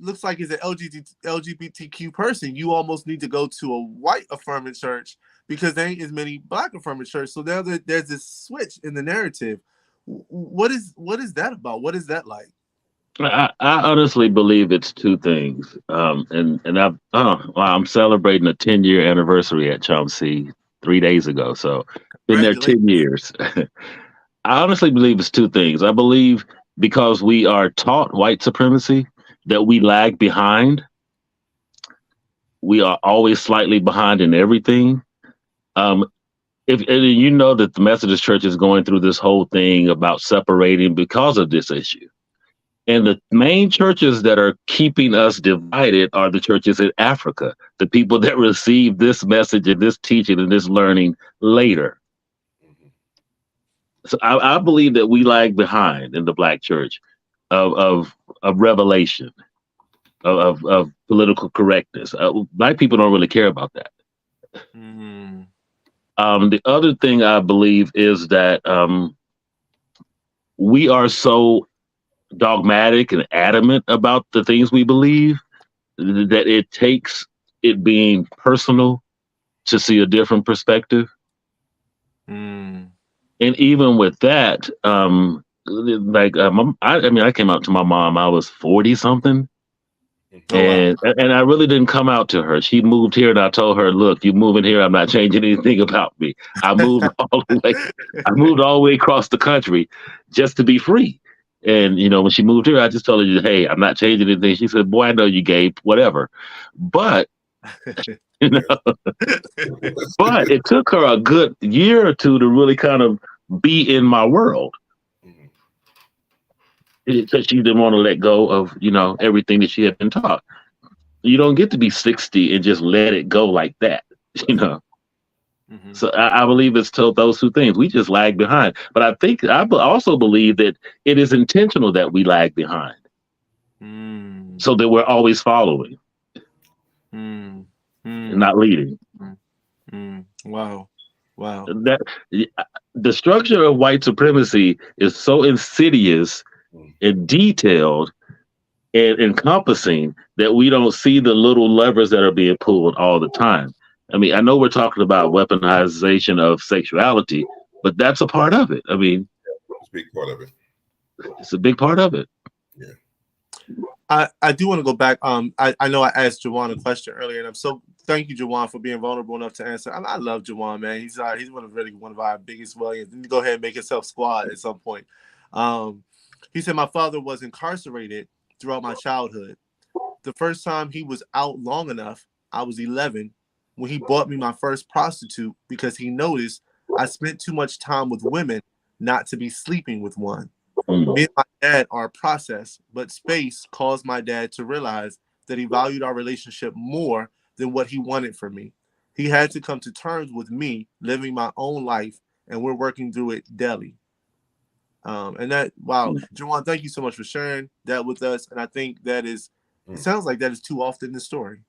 looks like as an LGBTQ person, you almost need to go to a white affirming church because there ain't as many Black affirming churches. So now there's this switch in the narrative. What is that about? What is that like? I honestly believe it's 2 things. And I'm celebrating a 10-year anniversary at Chomsey 3 days ago. So been there 10 years. I honestly believe it's 2 things. I believe because we are taught white supremacy, that we lag behind. We are always slightly behind in everything. If you know that the Methodist Church is going through this whole thing about separating because of this issue. And the main churches that are keeping us divided are the churches in Africa, the people that receive this message and this teaching and this learning later. So I believe that we lag behind in the Black church of revelation, of political correctness. Black people don't really care about that. The other thing I believe is that we are so dogmatic and adamant about the things we believe that it takes it being personal to see a different perspective. And even with that, I came out to my mom. I was 40 something. And I really didn't come out to her. She moved here and I told her, look, you moving here, I'm not changing anything about me. I moved all the way across the country just to be free. And, when she moved here, I just told her, hey, I'm not changing anything. She said, boy, I know you gay, whatever. But, but it took her a good year or 2 to really kind of be in my world. because she didn't want to let go of, everything that she had been taught. You don't get to be 60 and just let it go like that, you know. Mm-hmm. So I believe it's to those two things. We just lag behind. But also believe that it is intentional that we lag behind, so that we're always following Mm. and not leading. Wow. That the structure of white supremacy is so insidious and detailed and encompassing that we don't see the little levers that are being pulled all the time. I mean, I know we're talking about weaponization of sexuality, but that's a part of it. I mean, It's a big part of it. it's a big part of it. Yeah. I do want to go back. I know I asked Jawan a question earlier, and thank you, Jawan, for being vulnerable enough to answer. I love Jawan, man. He's one of our biggest Williams. He go ahead and make himself squad at some point. He said my father was incarcerated throughout my childhood. The first time he was out long enough, I was 11, when he bought me my first prostitute because he noticed I spent too much time with women not to be sleeping with one. Me and my dad are a process, but space caused my dad to realize that he valued our relationship more than what he wanted from me. He had to come to terms with me living my own life, and we're working through it daily. And that, wow, Jawan, thank you so much for sharing that with us. And I think it sounds like that is too often the story.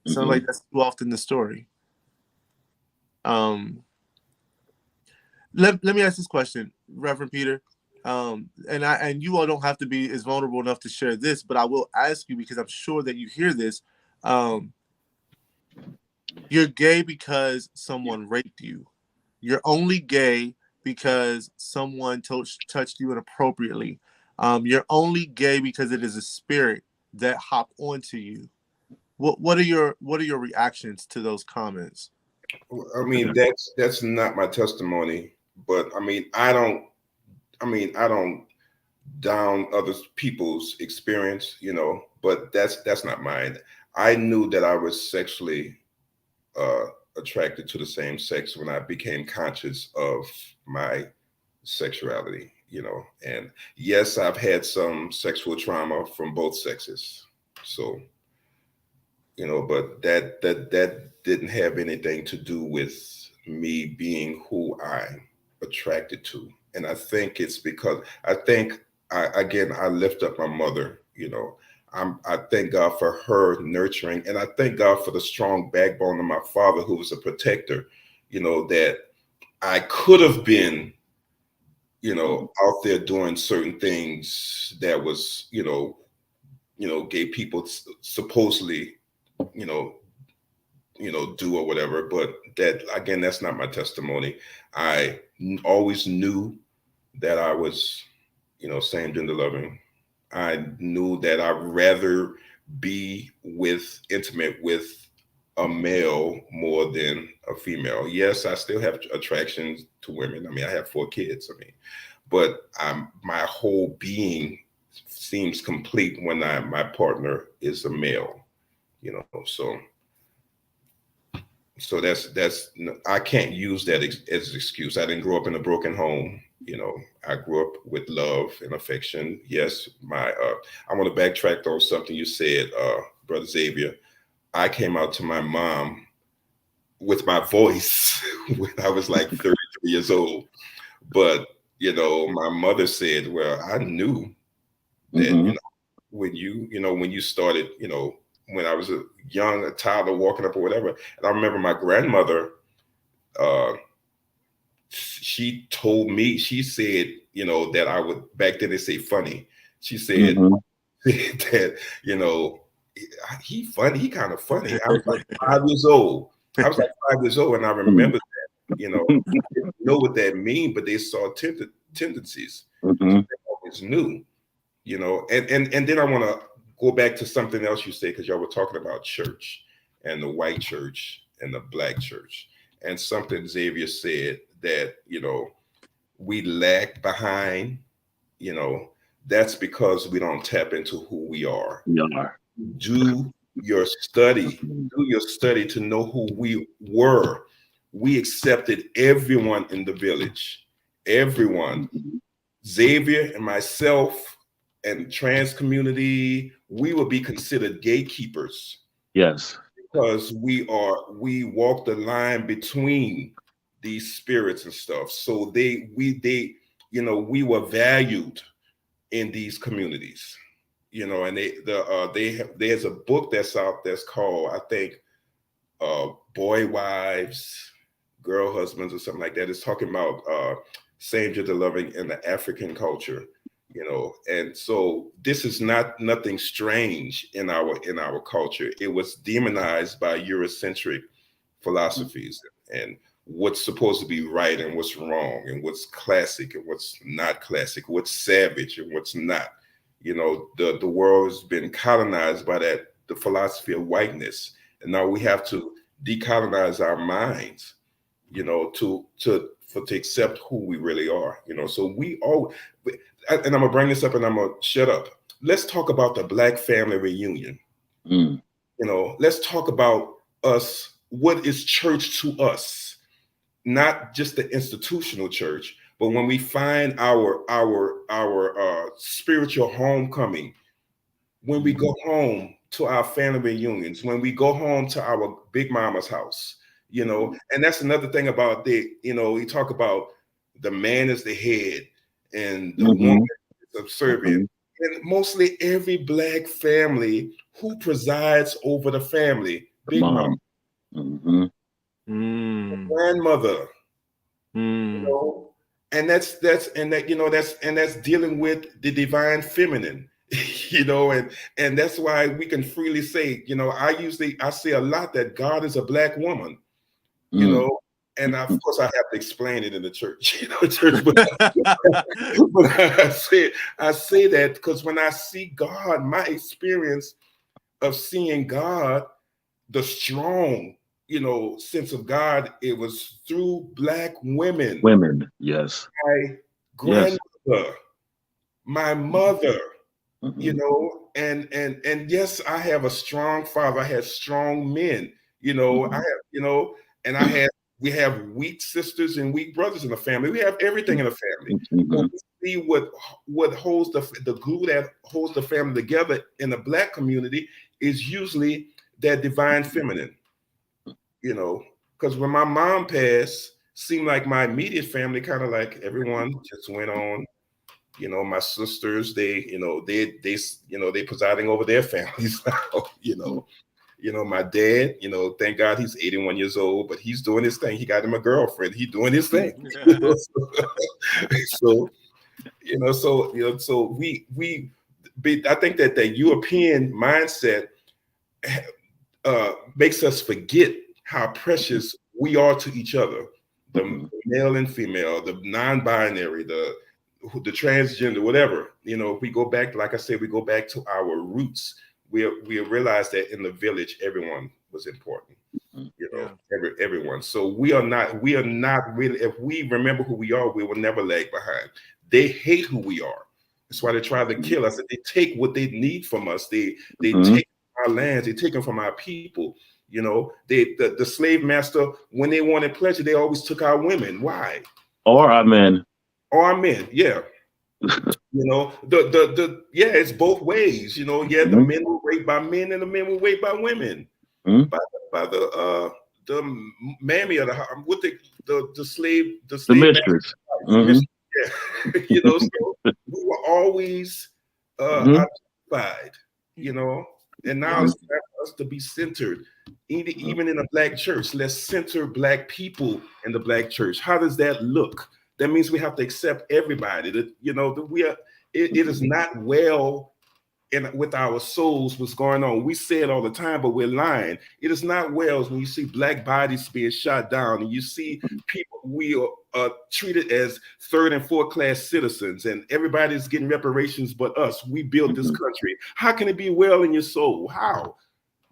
It sounds like that's too often the story. Let me ask this question, Reverend Peter. And you all don't have to be as vulnerable enough to share this, but I will ask you because I'm sure that you hear this. You're gay because someone raped you. You're only gay because someone touched you inappropriately. You're only gay because it is a spirit that hopped onto you. What are your reactions to those comments? I mean, that's not my testimony, but I don't down other people's experience, but that's not mine. I knew that I was sexually uh, attracted to the same sex when I became conscious of my sexuality, and yes, I've had some sexual trauma from both sexes. So, but that didn't have anything to do with me being who I'm attracted to. And I think it's because I lift up my mother, I thank God for her nurturing, and I thank God for the strong backbone of my father, who was a protector, that I could have been, out there doing certain things that was, gay people supposedly, you know, do or whatever. But that, again, that's not my testimony. I always knew that I was, same gender loving. I knew that I'd rather be intimate with a male more than a female. Yes, I still have attractions to women. I mean, I have 4 kids. But my whole being seems complete when my partner is a male. So that's I can't use that as an excuse. I didn't grow up in a broken home. I grew up with love and affection. Yes, I want to backtrack on something you said, Brother Xavier. I came out to my mom with my voice when I was like 33 years old. But my mother said, "Well, I knew that when you started, when I was a toddler walking up or whatever." And I remember my grandmother, she told me, she said, that I would, back then they say funny. She said that, he funny, he kind of funny. I was like 5 years old. And I remember that, I didn't know what that mean, but they saw tendencies. So they always knew, and then I want to go back to something else you said, because y'all were talking about church and the white church and the black church, and something Xavier said that we lag behind. That's because we don't tap into who we are. Do your study. Do your study to know who we were. We accepted everyone in the village, everyone. Xavier and myself, and trans community, we would be considered gatekeepers Yes. because we walk the line between these spirits and stuff. So we were valued in these communities, and there's a book that's out that's called, I think, Boy Wives, Girl Husbands, or something like that. It's talking about same gender loving in the African culture, and so this is nothing strange in our culture. It was demonized by Eurocentric philosophies and what's supposed to be right and what's wrong and what's classic and what's not classic, what's savage and what's not. The world has been colonized by the philosophy of whiteness, and now we have to decolonize our minds, to accept who we really are. So and I'm gonna bring this up and I'm gonna shut up. Let's talk about the Black family reunion. Mm. Let's talk about us. What is church to us? Not just the institutional church, but when we find our spiritual homecoming, when we go home to our family reunions, when we go home to our big mama's house, and that's another thing about we talk about the man is the head and the woman is subservient. And mostly every Black family, who presides over the family? Big mama. Grandmother. And that's dealing with the divine feminine. And that's why we can freely say, I say a lot that God is a Black woman, and of course I have to explain it in the church, but I say that because when I see God, my experience of seeing God, the strong, sense of God, it was through Black women. Yes. My grandmother, my mother, and yes, I have a strong father. I had strong men, I have, and we have weak sisters and weak brothers in the family. We have everything in the family. But we see what holds the glue that holds the family together in the Black community is usually that divine feminine, because when my mom passed, seemed like my immediate family kind of like everyone just went on. My sisters, they presiding over their families now. My dad, thank God he's 81 years old, but he's doing his thing. He got him a girlfriend. He's doing his thing. So I think that the European mindset makes us forget how precious we are to each other, the male and female, the non-binary, the transgender, whatever. If we go back, like I said, we go back to our roots. We realize that in the village, everyone was important. Everyone. So we are not really. If we remember who we are, we will never lag behind. They hate who we are. That's why they try to kill us. They take what they need from us. They take our lands. They take them from our people. The slave master, when they wanted pleasure, they always took our women. Why? Or our men. Or our men. Yeah. It's both ways. The men were raped by men and the men were raped by women. By the mammy of the slave, the mistress. Yeah. So we were always occupied, and now it's time for us to be centered. Even in a Black church, let's center Black people in the Black church. How does that look? That means we have to accept everybody. That it is not well with our souls what's going on. We say it all the time, but we're lying. It is not well when you see Black bodies being shot down and you see people, we are treated as third and fourth class citizens and everybody's getting reparations but us. We built this country. How can it be well in your soul? How?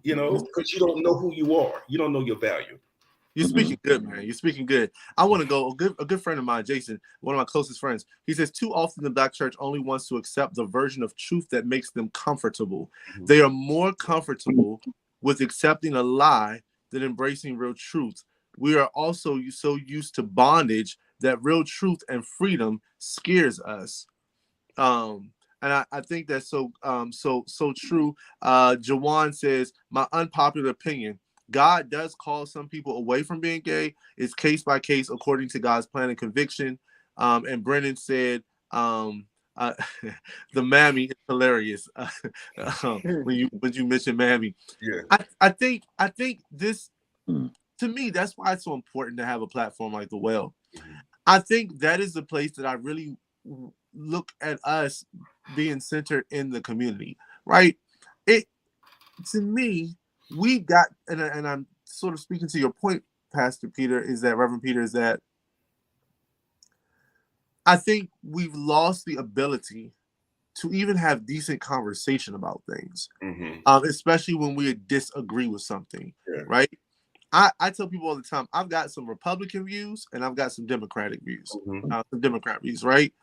Because you don't know who you are. You don't know your value. You're speaking good, man. You're speaking good. I want to go. A good friend of mine, Jason, one of my closest friends, he says too often the Black church only wants to accept the version of truth that makes them comfortable. They are more comfortable with accepting a lie than embracing real truth. We are also so used to bondage that real truth and freedom scares us. And I think that's so true. Jawan says, my unpopular opinion. God does call some people away from being gay. It's case by case according to God's plan and conviction. And Brennan said, uh, the mammy is hilarious. When you mentioned mammy, Yeah. I think this, Mm. to me, that's why it's so important to have a platform like the Well. Mhm. I think that is the place that I really look at us being centered in the community, right? It, to me, we got, and I'm sort of speaking to your point, Pastor Peter, is that Reverend Peter, is that I think we've lost the ability to even have decent conversation about things, Mhm. especially when we disagree with something, Yeah. right? I tell people all the time, I've got some Republican views and I've got some Democratic views, Mhm. some Democrat views, right?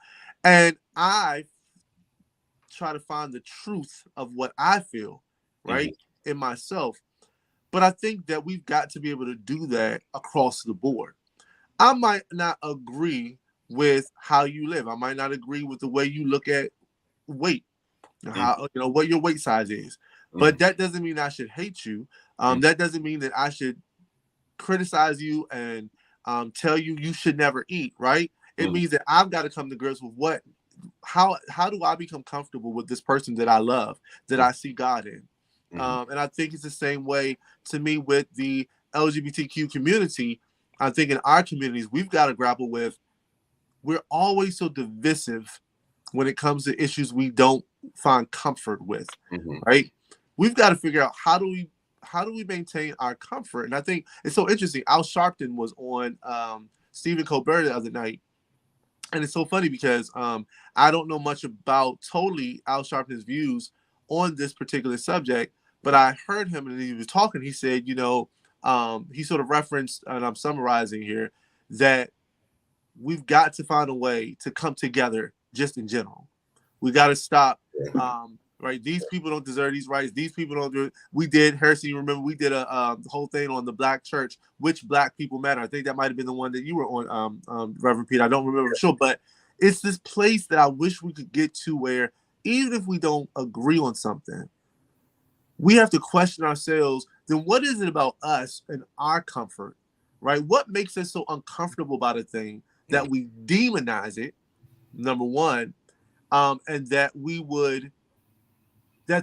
And I try to find the truth of what I feel, Mhm. right, in myself. But I think that we've got to be able to do that across the board. I might not agree with how you live. I might not agree with the way you look at weight, Mhm. how, what your weight size is. But Mhm. that doesn't mean I should hate you. Mhm. That doesn't mean that I should criticize you and tell you you should never eat. Right? It Mhm. means that I've got to come to grips with how do I become comfortable with this person that I love, that I see God in. Mhm. And I think it's the same way to me with the LGBTQ community. I think in our communities, we've got to grapple with, we're always so divisive when it comes to issues we don't find comfort with, Mhm. right? We've got to figure out how do we maintain our comfort. And I think it's so interesting. Al Sharpton was on Stephen Colbert the other night, and it's so funny because I don't know much about totally Al Sharpton's views on this particular subject, but I heard him and he was talking. He said, he sort of referenced, and I'm summarizing here, that we've got to find a way to come together just in general. We got to stop. Right, these people don't deserve these rights. These people don't do it. We did, Harrison, you remember we did a whole thing on the black church, which black people matter. I think that might have been the one that you were on, Reverend Pete. I don't remember for sure, but it's this place that I wish we could get to where even if we don't agree on something, we have to question ourselves. Then what is it about us and our comfort, right? What makes us so uncomfortable about a thing that we demonize it, number one, and that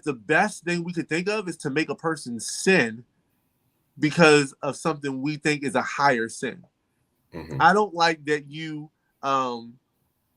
the best thing we could think of is to make a person sin because of something we think is a higher sin. Mhm. I don't like that you um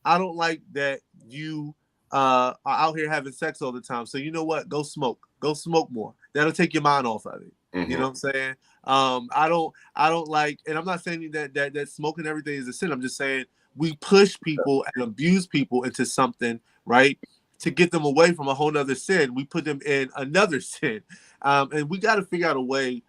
I don't like that you are out here having sex all the time. So you know what? Go smoke. Go smoke more. That'll take your mind off of it. You know Mhm. what I'm saying? I don't like, and I'm not saying that smoking everything is a sin. I'm just saying we push people and abuse people into something, right? To get them away from a whole nother sin. We put them in another sin. And we got to figure out a way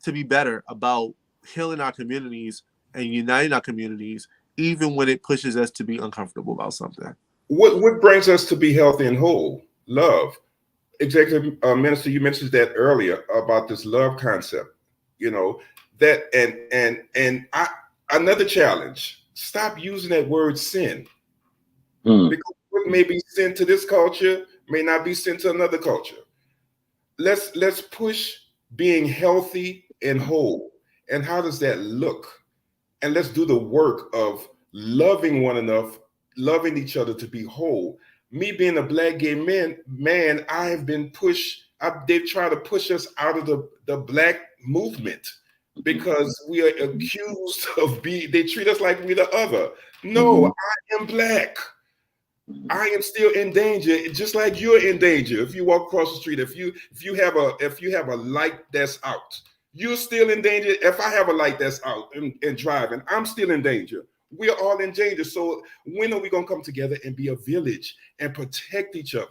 to be better about healing our communities and uniting our communities, even when it pushes us to be uncomfortable about something. What brings us to be healthy and whole? Love. Executive Minister, you mentioned that earlier about this love concept. You know that, and another challenge. Stop using that word sin, Mm. because what may be sin to this culture may not be sin to another culture. Let's push being healthy and whole. And how does that look? And let's do the work of loving one another, loving each other to be whole. Me being a black gay man, I have been pushed. They try to push us out of the black movement because we are accused of being. They treat us like we're the other. No, Mhm. I am black. I am still in danger, just like you're in danger. If you walk across the street, if you have a light that's out, you're still in danger. If I have a light that's out and driving, I'm still in danger. We're all in danger. So when are we gonna come together and be a village and protect each other?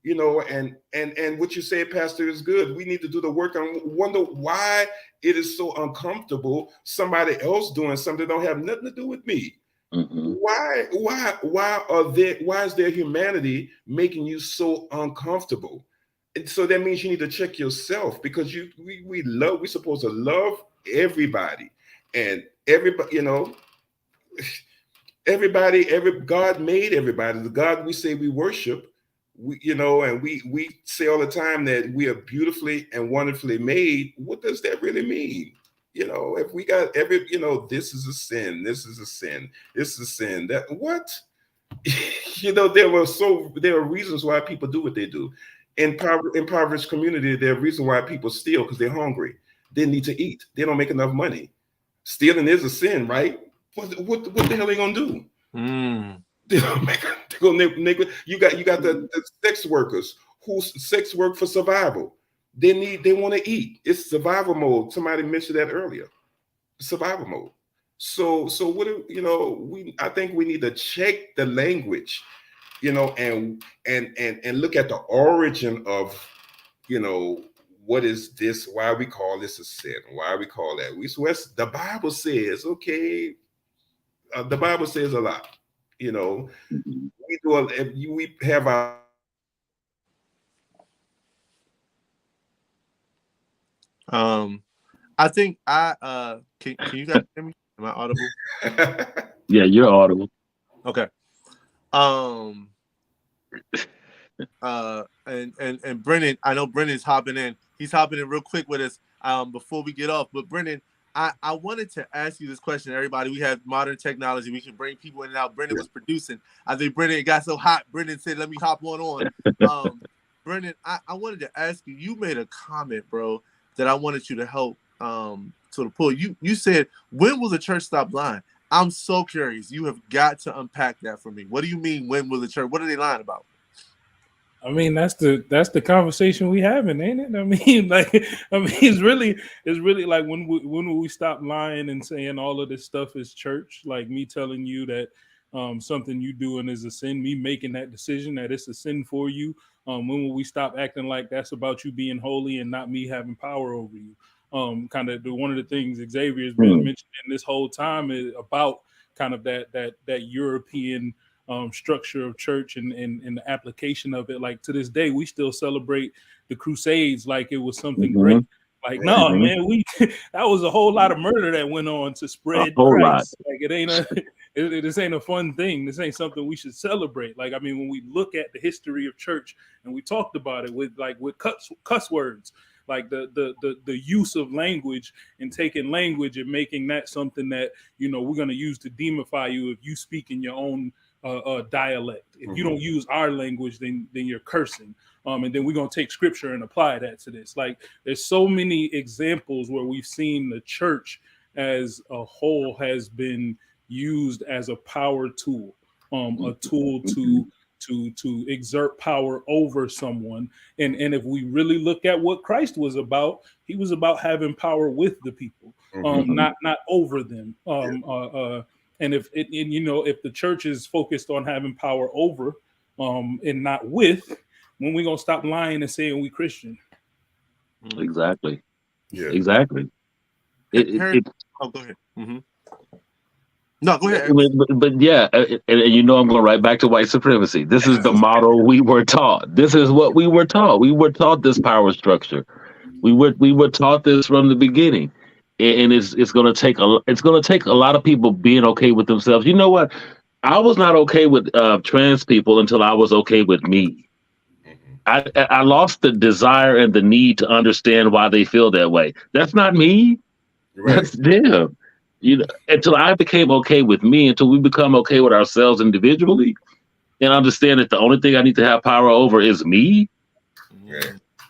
And what you say, Pastor, is good. We need to do the work and wonder why it is so uncomfortable. Somebody else doing something that don't have nothing to do with me. Mhm. Why is their humanity making you so uncomfortable? And so that means you need to check yourself, because we're supposed to love everybody, and everybody, every God made everybody. The God we say we worship, And we say all the time that we are beautifully and wonderfully made. What does that really mean? If we got this is a sin, this is a sin, this is a sin, that what? There are reasons why people do what they do. In impoverished community, there are reasons why people steal, because they're hungry. They need to eat. They don't make enough money. Stealing is a sin, right? What the hell are they gonna do? They don't make. You got the sex workers who sex work for survival. They want to eat. It's survival mode. Somebody mentioned that earlier. Survival mode. So what I think we need to check the language, and look at the origin of, what is this? Why we call this a sin? Why we call that? The Bible says, okay. The Bible says a lot. We have our. I think can you guys hear me? Am I audible? Yeah, you're audible. Okay. And Brennan, I know Brennan's hopping in. He's hopping in real quick with us before we get off. But Brennan, I wanted to ask you this question. Everybody, we have modern technology. We can bring people in and out. Brennan was producing. I think Brennan got so hot. Brennan said, let me hop on. Brennan, I wanted to ask you, you made a comment, bro, that I wanted you to help sort of pull. You said, when will the church stop lying? I'm so curious. You have got to unpack that for me. What do you mean, when will the church? What are they lying about? I mean, that's the conversation we having, ain't it? I mean, it's really like, when will we stop lying and saying all of this stuff is church? Like me telling you that something you doing is a sin, me making that decision that it's a sin for you. When will we stop acting like that's about you being holy and not me having power over you? Kind of one of the things Xavier has been mentioning this whole time is about kind of that European structure of church and the application of it. Like to this day, we still celebrate the Crusades like it was something great. Like, no, man, that was a whole lot of murder that went on to spread Christ. Like it ain't this ain't a fun thing. This ain't something we should celebrate. Like, I mean, when we look at the history of church, and we talked about it with cuss words, like the use of language and taking language and making that something that, we're going to use to demify you if you speak in your own dialect. If you don't use our language, then you're cursing. And then we're going to take scripture and apply that to this. Like, there's so many examples where we've seen the church as a whole has been used as a power tool, a tool to exert power over someone. And if we really look at what Christ was about, he was about having power with the people, not over them. And if the church is focused on having power over and not with, when we gonna stop lying and saying we Christian? Exactly. Yeah. Exactly. Go ahead. No, go ahead. But yeah, and I'm going right back to white supremacy. This is the model we were taught. This is what we were taught. We were taught this power structure. We were taught this from the beginning, and it's going to take a lot of people being okay with themselves. You know what? I was not okay with trans people until I was okay with me. I lost the desire and the need to understand why they feel that way. That's not me. Right. That's them. Until I became okay with me, until we become okay with ourselves individually, and understand that the only thing I need to have power over is me. Yeah.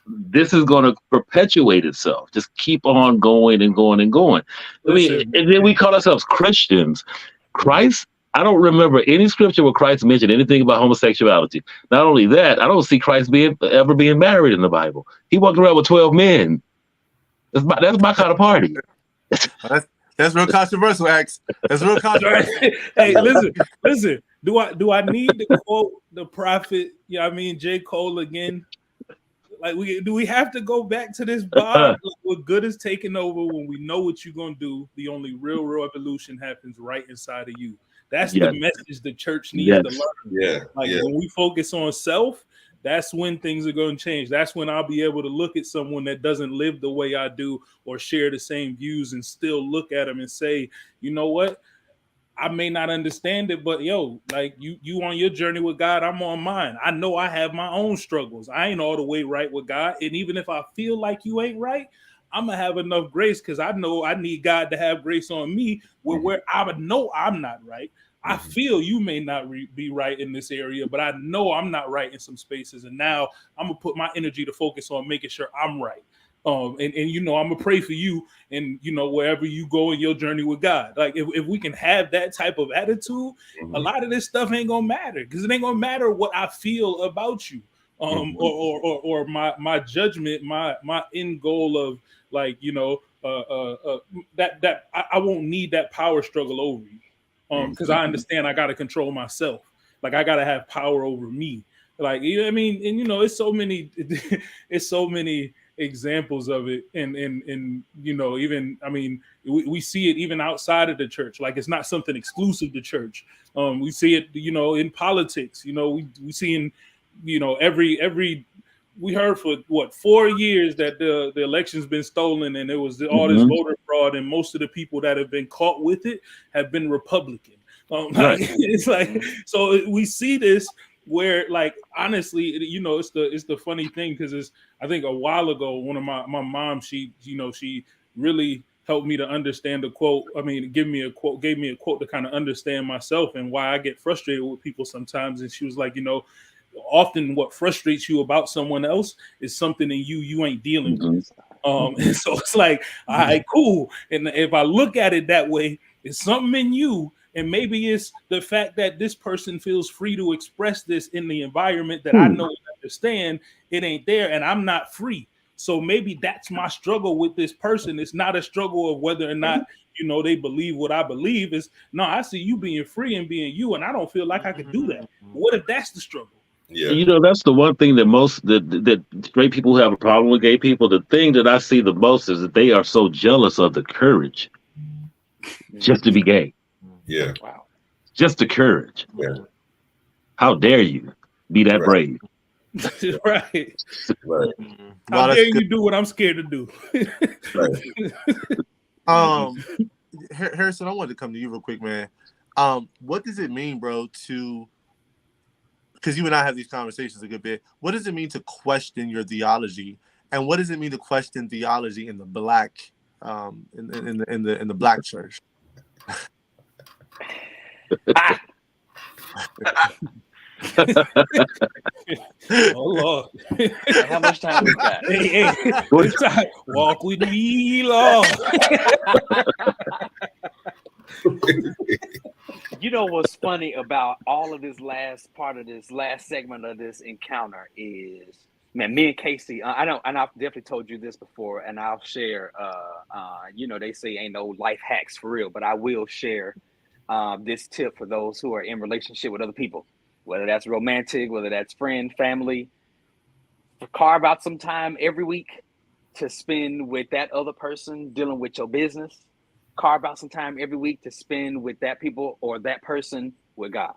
This is going to perpetuate itself. Just keep on going and going and going. And then we call ourselves Christians. Christ, I don't remember any scripture where Christ mentioned anything about homosexuality. Not only that, I don't see Christ ever being married in the Bible. He walked around with 12 men. That's my kind of party. That's real controversial, Ax. That's real controversial. Hey, listen. Do I need to quote the prophet? Yeah, I mean J. Cole again. Like, do we have to go back to this Bob? Like, what good is taking over when we know what you're gonna do? The only real revolution happens right inside of you. That's the message the church needs to learn. When we focus on self, that's when things are going to change. That's when I'll be able to look at someone that doesn't live the way I do or share the same views and still look at them and say, you know what? I may not understand it, but yo, like you on your journey with God, I'm on mine. I know I have my own struggles. I ain't all the way right with God, and even if I feel like you ain't right, I'm gonna have enough grace because I know I need God to have grace on me where I would know I'm not right. I feel you may not be right in this area, but I know I'm not right in some spaces, and now I'm gonna put my energy to focus on making sure I'm right. And you know, I'm gonna pray for you, and you know, wherever you go in your journey with God, like if we can have that type of attitude, a lot of this stuff ain't gonna matter because it ain't gonna matter what I feel about you, or my judgment, my end goal of like you know, that I won't need that power struggle over you, because I understand I got to control myself, like I got to have power over me, like you know what I mean, and you know, it's so many, it's so many examples of it and you know, even I mean we see it even outside of the church, like it's not something exclusive to church. We see it, you know, in politics, you know, we see in, you know, every we heard for what 4 years that the election's been stolen and it was all this voter fraud, and most of the people that have been caught with it have been Republican. Like, it's like, so we see this where like honestly, you know, it's the funny thing because it's, I think a while ago one of my mom, she, you know, she really helped me to understand the quote. I mean, gave me a quote to kind of understand myself and why I get frustrated with people sometimes. And she was like, you know, often what frustrates you about someone else is something in you ain't dealing with. And so it's like, all right, cool. And if I look at it that way, it's something in you. And maybe it's the fact that this person feels free to express this in the environment that I know and understand it ain't there, and I'm not free. So maybe that's my struggle with this person. It's not a struggle of whether or not, you know, they believe what I believe. Is no, I see you being free and being you, and I don't feel like I could do that. What if that's the struggle? Yeah. You know, that's the one thing that most that straight people who have a problem with gay people. The thing that I see the most is that they are so jealous of the courage just to be gay. Yeah. Wow. Just the courage. Yeah. How dare you be that brave? Right. Right. How dare you do what I'm scared to do? Harrison, I wanted to come to you real quick, man. What does it mean, bro, to, because you and I have these conversations a good bit, what does it mean to question your theology, and what does it mean to question theology in the black in the black church? Oh Lord. How much time we got? Hey, walk with me, Lord. You know what's funny about all of this last part of this last segment of this encounter is, man, me and Casey, I know, and I've definitely told you this before, and I'll share, you know, they say ain't no life hacks for real, but I will share this tip for those who are in relationship with other people, whether that's romantic, whether that's friend, family. Carve out some time every week to spend with that other person dealing with your business. Carve out some time every week to spend with that people or that person with God.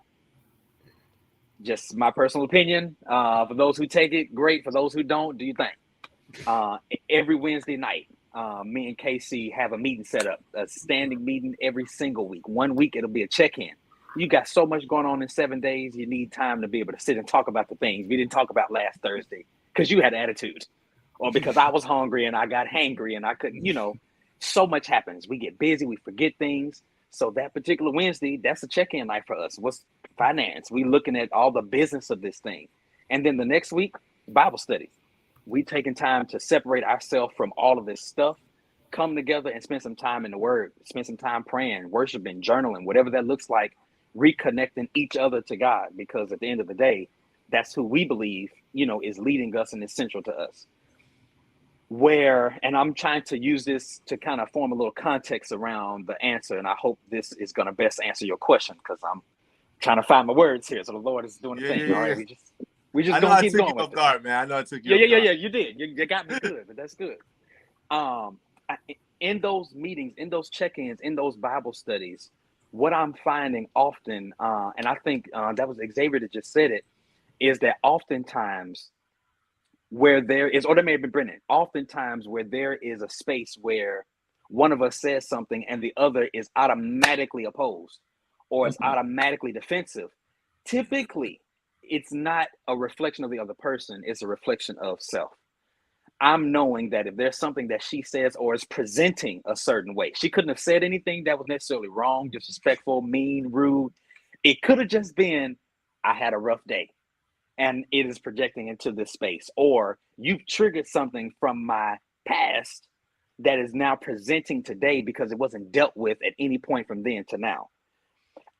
Just my personal opinion. For those who take it, great. For those who don't, do you think? Every Wednesday night, me and Casey have a meeting set up, a standing meeting every single week. 1 week, it'll be a check-in. You got so much going on in 7 days, you need time to be able to sit and talk about the things we didn't talk about last Thursday because you had attitude, or because I was hungry and I got hangry and I couldn't, you know, so much happens. We get busy, we forget things. So that particular Wednesday, that's a check-in night for us. What's finance? We looking at all the business of this thing. And then the next week, Bible study. We taking time to separate ourselves from all of this stuff, come together and spend some time in the Word, spend some time praying, worshiping, journaling, whatever that looks like, reconnecting each other to God. Because at the end of the day, that's who we believe, you know, is leading us and is central to us. Where, and I'm trying to use this to kind of form a little context around the answer, and I hope this is going to best answer your question because I'm trying to find my words here. So the Lord is doing the thing. All right, we just gonna keep going with it. Man. I know I took you. Yeah. You did. You got me good, but that's good. In those meetings, in those check-ins, in those Bible studies, what I'm finding often, and I think that was Xavier that just said it, is that oftentimes where there is, or that may have been Brennan, oftentimes where there is a space where one of us says something and the other is automatically opposed, or it's automatically defensive, typically it's not a reflection of the other person, it's a reflection of self. I'm knowing that if there's something that she says or is presenting a certain way, she couldn't have said anything that was necessarily wrong, disrespectful, mean, rude. It could have just been, I had a rough day, and it is projecting into this space. Or you've triggered something from my past that is now presenting today because it wasn't dealt with at any point from then to now.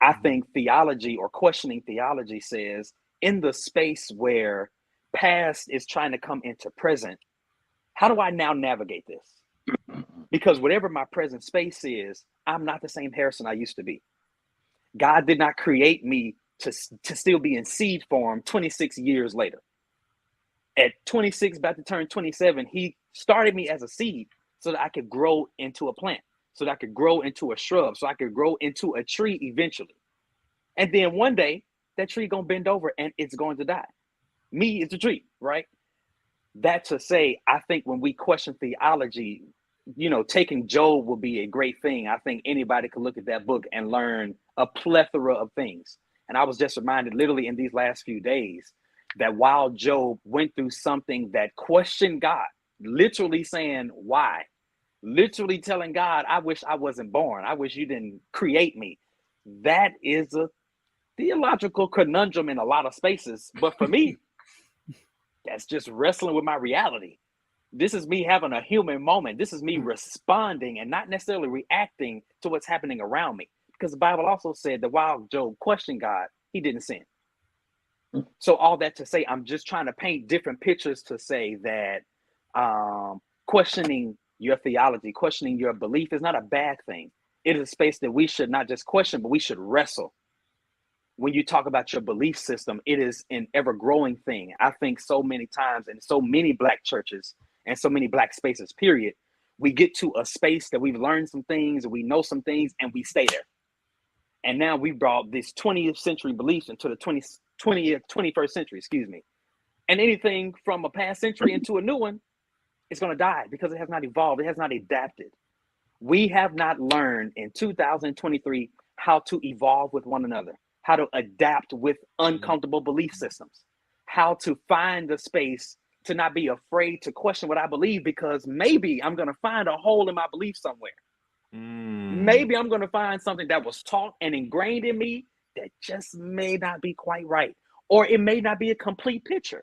I think theology or questioning theology says in the space where past is trying to come into present, how do I now navigate this? Because whatever my present space is, I'm not the same Harrison I used to be. God did not create me to still be in seed form 26 years later. At 26, about to turn 27, he started me as a seed so that I could grow into a plant, so that I could grow into a shrub, so I could grow into a tree eventually. And then one day, that tree gonna bend over and it's going to die. Me is the tree, right? That to say, I think when we question theology, taking Job will be a great thing. I think anybody could look at that book and learn a plethora of things. And I was just reminded literally in these last few days that while Job went through something that questioned God, literally saying, why? Literally telling God, I wish I wasn't born. I wish you didn't create me. That is a theological conundrum in a lot of spaces. But for me, that's just wrestling with my reality. This is me having a human moment. This is me responding and not necessarily reacting to what's happening around me. Because the Bible also said that while Job questioned God, he didn't sin. So all that to say, I'm just trying to paint different pictures to say that questioning your theology, questioning your belief is not a bad thing. It is a space that we should not just question, but we should wrestle. When you talk about your belief system, it is an ever-growing thing. I think so many times in so many Black churches and so many Black spaces, period, we get to a space that we've learned some things and we know some things and we stay there. And now we brought this 20th century beliefs into the 21st century, And anything from a past century into a new one, it's going to die because it has not evolved. It has not adapted. We have not learned in 2023 how to evolve with one another, how to adapt with uncomfortable belief systems, how to find the space to not be afraid to question what I believe, because maybe I'm going to find a hole in my belief somewhere. Maybe I'm going to find something that was taught and ingrained in me that just may not be quite right, or it may not be a complete picture.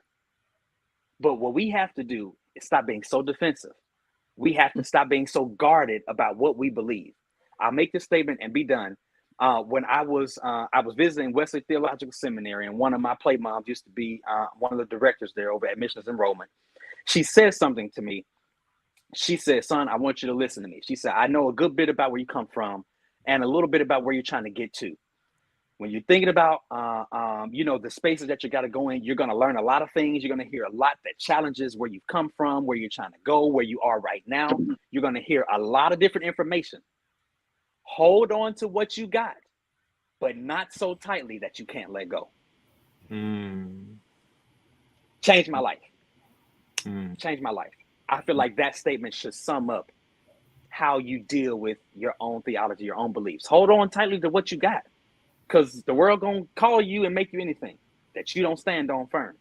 But what we have to do is stop being so defensive. We have to stop being so guarded about what we believe. I'll make this statement and be done. When I was visiting Wesley Theological Seminary, and one of my play moms used to be one of the directors there over admissions enrollment. She said something to me. She said, son, I want you to listen to me. She said, I know a good bit about where you come from and a little bit about where you're trying to get to. When you're thinking about, the spaces that you got to go in, you're going to learn a lot of things. You're going to hear a lot that challenges where you've come from, where you're trying to go, where you are right now. You're going to hear a lot of different information. Hold on to what you got, but not so tightly that you can't let go. Changed my life. Changed my life. I feel like that statement should sum up how you deal with your own theology, your own beliefs. Hold on tightly to what you got, because the world gonna call you and make you anything that you don't stand on firm.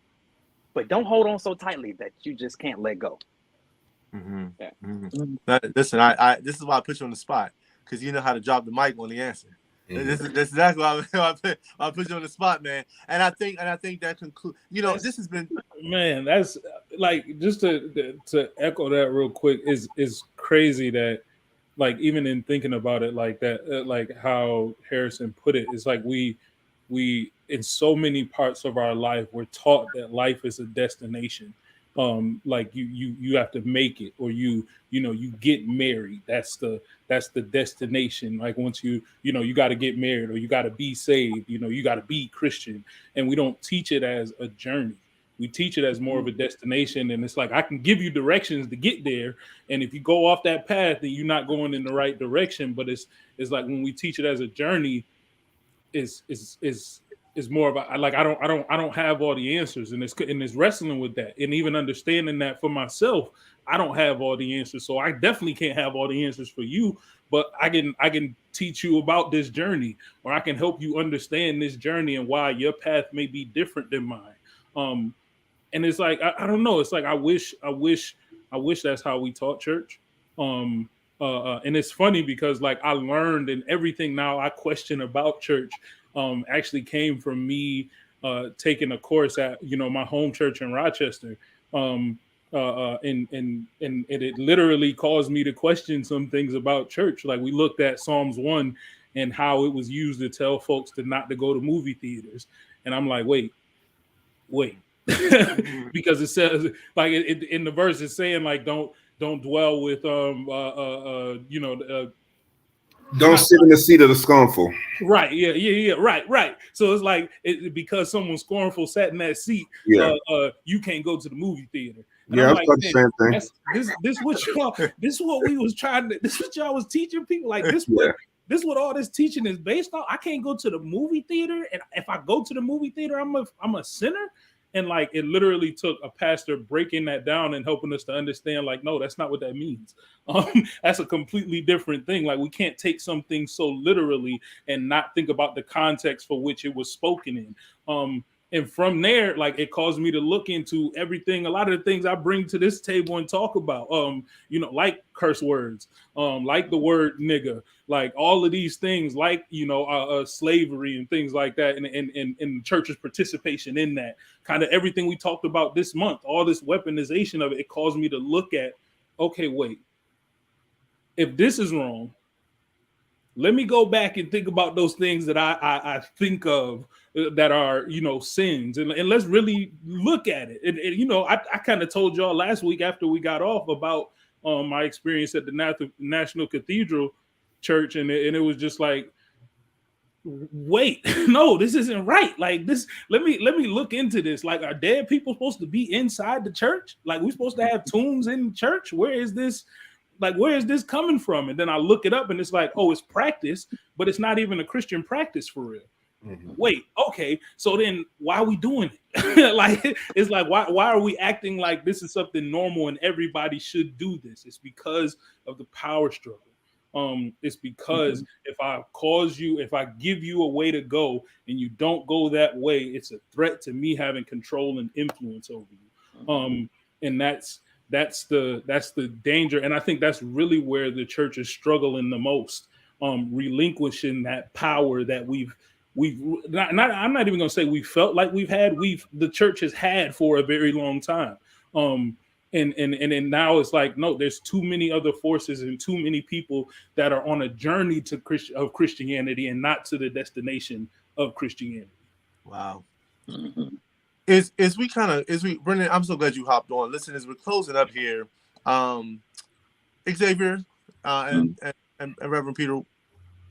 But don't hold on so tightly that you just can't let go. Listen, I this is why I put you on the spot, because you know how to drop the mic on the answer. That's exactly why I put you on the spot, man. And I think that concludes. This has been, man. That's like, just to echo that real quick, is crazy that, like, even in thinking about it like that, like how Harrison put it, it's like we in so many parts of our life we're taught that life is a destination. Like you have to make it, or you get married. That's the destination. Like once you got to get married, or you got to be saved. You got to be Christian, and we don't teach it as a journey. We teach it as more of a destination, and it's like, I can give you directions to get there, and if you go off that path, then you're not going in the right direction. But it's like when we teach it as a journey, is more of a, like, I don't have all the answers, and it's wrestling with that, and even understanding that for myself, I don't have all the answers, so I definitely can't have all the answers for you. but I can teach you about this journey, or I can help you understand this journey and why your path may be different than mine. And it's like I don't know. It's like I wish that's how we taught church. And it's funny because like I learned, and everything now I question about church actually came from me taking a course at my home church in Rochester. And it literally caused me to question some things about church. Like we looked at Psalms 1 and how it was used to tell folks not to go to movie theaters, and I'm like, wait. Because it says like in the verse it's saying like don't dwell with Don't sit in the seat of the scornful. right, yeah, right. So it's like because someone scornful sat in that seat, you can't go to the movie theater. And Yeah, I'm I like, thought the same thing. this what we was trying to, this what y'all was teaching people, like this what all this teaching is based on. I can't go to the movie theater, and if I go to the movie theater, I'm a sinner. And like it literally took a pastor breaking that down and helping us to understand, like, no, that's not what that means. That's a completely different thing. Like we can't take something so literally and not think about the context for which it was spoken in. And from there, like it caused me to look into everything, a lot of the things I bring to this table and talk about, like curse words, like the word nigga, like all of these things, like, slavery and things like that. And the church's participation in that, kind of everything we talked about this month, all this weaponization of it, it caused me to look at, okay, wait, if this is wrong, let me go back and think about those things that I think of that are, sins. And let's really look at it. And I kind of told y'all last week after we got off about my experience at the National Cathedral Church. And it was just like, wait, no, this isn't right. Like this, let me look into this. Like, are dead people supposed to be inside the church? Like we're supposed to have tombs in the church? Where is this? Like, where is this coming from? And then I look it up and it's like, oh, it's practice, but it's not even a Christian practice for real. Mm-hmm. Wait, okay. So then why are we doing it? Like, it's like, why are we acting like this is something normal and everybody should do this? It's because of the power struggle. It's because if I give you a way to go and you don't go that way, it's a threat to me having control and influence over you. And that's the danger. And I think that's really where the church is struggling the most, relinquishing that power that we've not I'm not even gonna say we felt like the church has had for a very long time. And now it's like, no, there's too many other forces and too many people that are on a journey to Christianity and not to the destination of Christianity. Wow. Mm-hmm. Brendan, I'm so glad you hopped on. Listen, as we're closing up here, Xavier and Reverend Peter,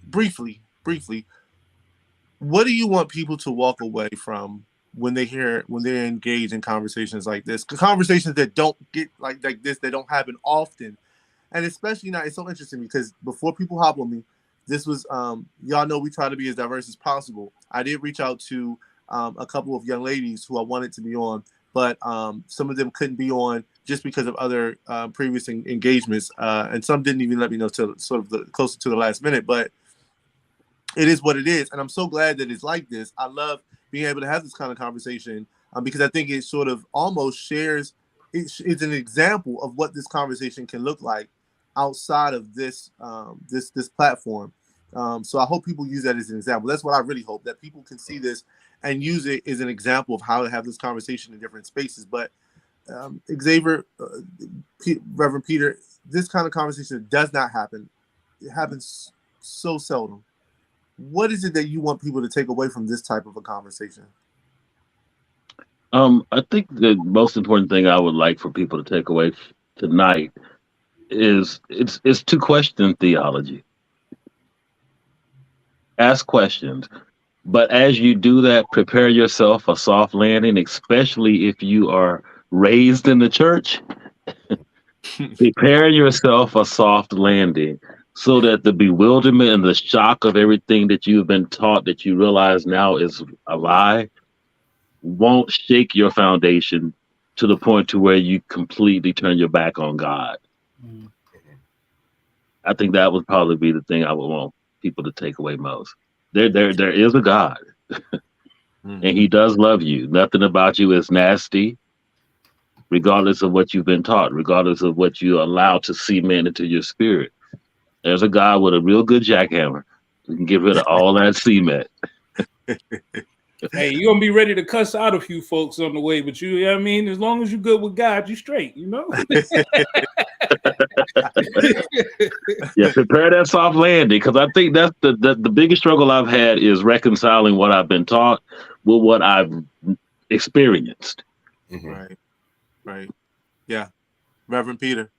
briefly, what do you want people to walk away from when they're engaged in conversations like this? Conversations that don't get like this, that don't happen often. And especially now, it's so interesting because before people hop on me, this was, y'all know we try to be as diverse as possible. I did reach out to a couple of young ladies who I wanted to be on, but some of them couldn't be on just because of other previous engagements. And some didn't even let me know till sort of closer to the last minute, but it is what it is. And I'm so glad that it's like this. I love being able to have this kind of conversation because I think it sort of almost shares, it's an example of what this conversation can look like outside of this this platform. So I hope people use that as an example. That's what I really hope, that people can see this and use it as an example of how to have this conversation in different spaces. But Xavier, Reverend Peter, this kind of conversation does not happen. It happens so seldom. What is it that you want people to take away from this type of a conversation? I think the most important thing I would like for people to take away tonight is it's to question theology. Ask questions. But as you do that, prepare yourself a soft landing, especially if you are raised in the church. Prepare yourself a soft landing so that the bewilderment and the shock of everything that you've been taught that you realize now is a lie won't shake your foundation to the point to where you completely turn your back on God. I think that would probably be the thing I would want people to take away most. There is a God, and He does love you. Nothing about you is nasty, regardless of what you've been taught, regardless of what you allow to cement into your spirit. There's a God with a real good jackhammer who can get rid of all that cement. Hey, you're gonna be ready to cuss out a few folks on the way, but you know what I mean, as long as you're good with God, you straight, you know. Yeah, prepare that soft landing, because I think that's the biggest struggle I've had is reconciling what I've been taught with what I've experienced. Right, right, yeah. Reverend Peter.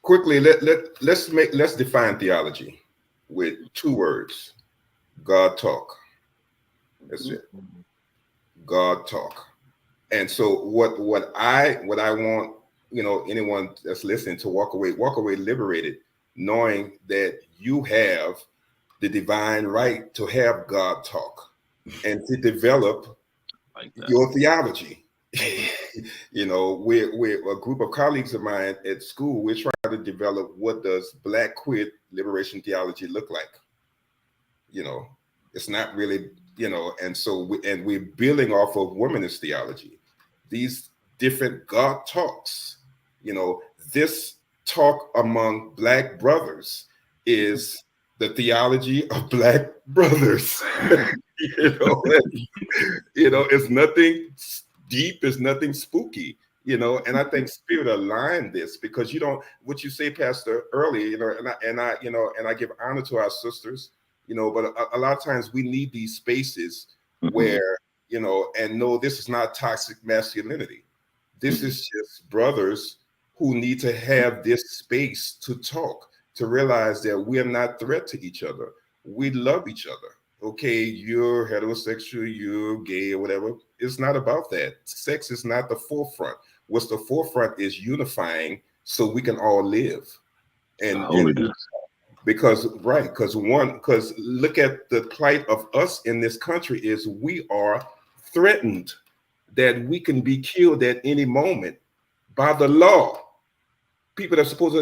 Quickly, let's define theology with 2 words: God talk. That's it. God talk. And so what I want, anyone that's listening to walk away liberated, knowing that you have the divine right to have God talk and to develop Like that. your theology. We're a group of colleagues of mine at school. We're trying to develop what does Black queer liberation theology look like. It's not really, and so we're building off of womanist theology. These different God talks, this talk among Black brothers is the theology of Black brothers. It's nothing deep, it's nothing spooky, and I think Spirit aligned this, because what you say, Pastor, earlier, and I give honor to our sisters, but a lot of times we need these spaces where, and no, this is not toxic masculinity. This is just brothers who need to have this space to talk, to realize that we are not threat to each other. We love each other. Okay, you're heterosexual, you're gay, or whatever. It's not about that. Sex is not the forefront. What's the forefront is unifying so we can all live. And because look at the plight of us in this country is we are threatened that we can be killed at any moment by the law. People that are supposed to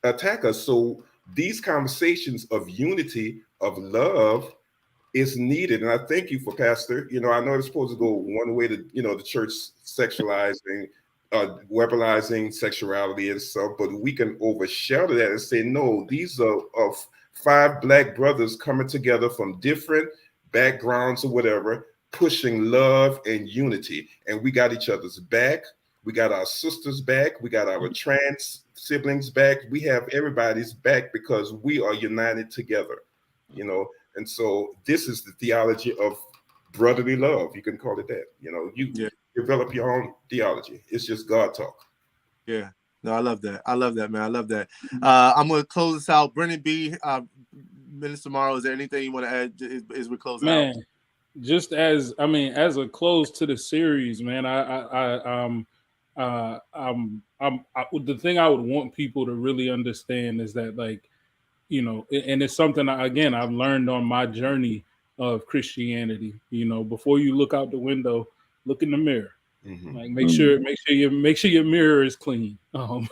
attack us. So these conversations of unity, of love, is needed. And I thank you for Pastor. I know it's supposed to go one way to, the church sexualizing, weaponizing sexuality and stuff, but we can overshadow that and say, no, these are 5 Black brothers coming together from different backgrounds or whatever, pushing love and unity. And we got each other's back. We got our sisters back. We got our trans siblings back. We have everybody's back because we are united together, And so this is the theology of brotherly love. You can call it that. You develop your own theology. It's just God talk. Yeah. No, I love that. I love that, man. I love that. I'm going to close this out. Brennan B., Minister Morrow, is there anything you want to add as we close out? Just as a close to the series, man, the thing I would want people to really understand is that, like, and it's something again I've learned on my journey of Christianity. Before you look out the window, look in the mirror. Like make sure your mirror is clean. And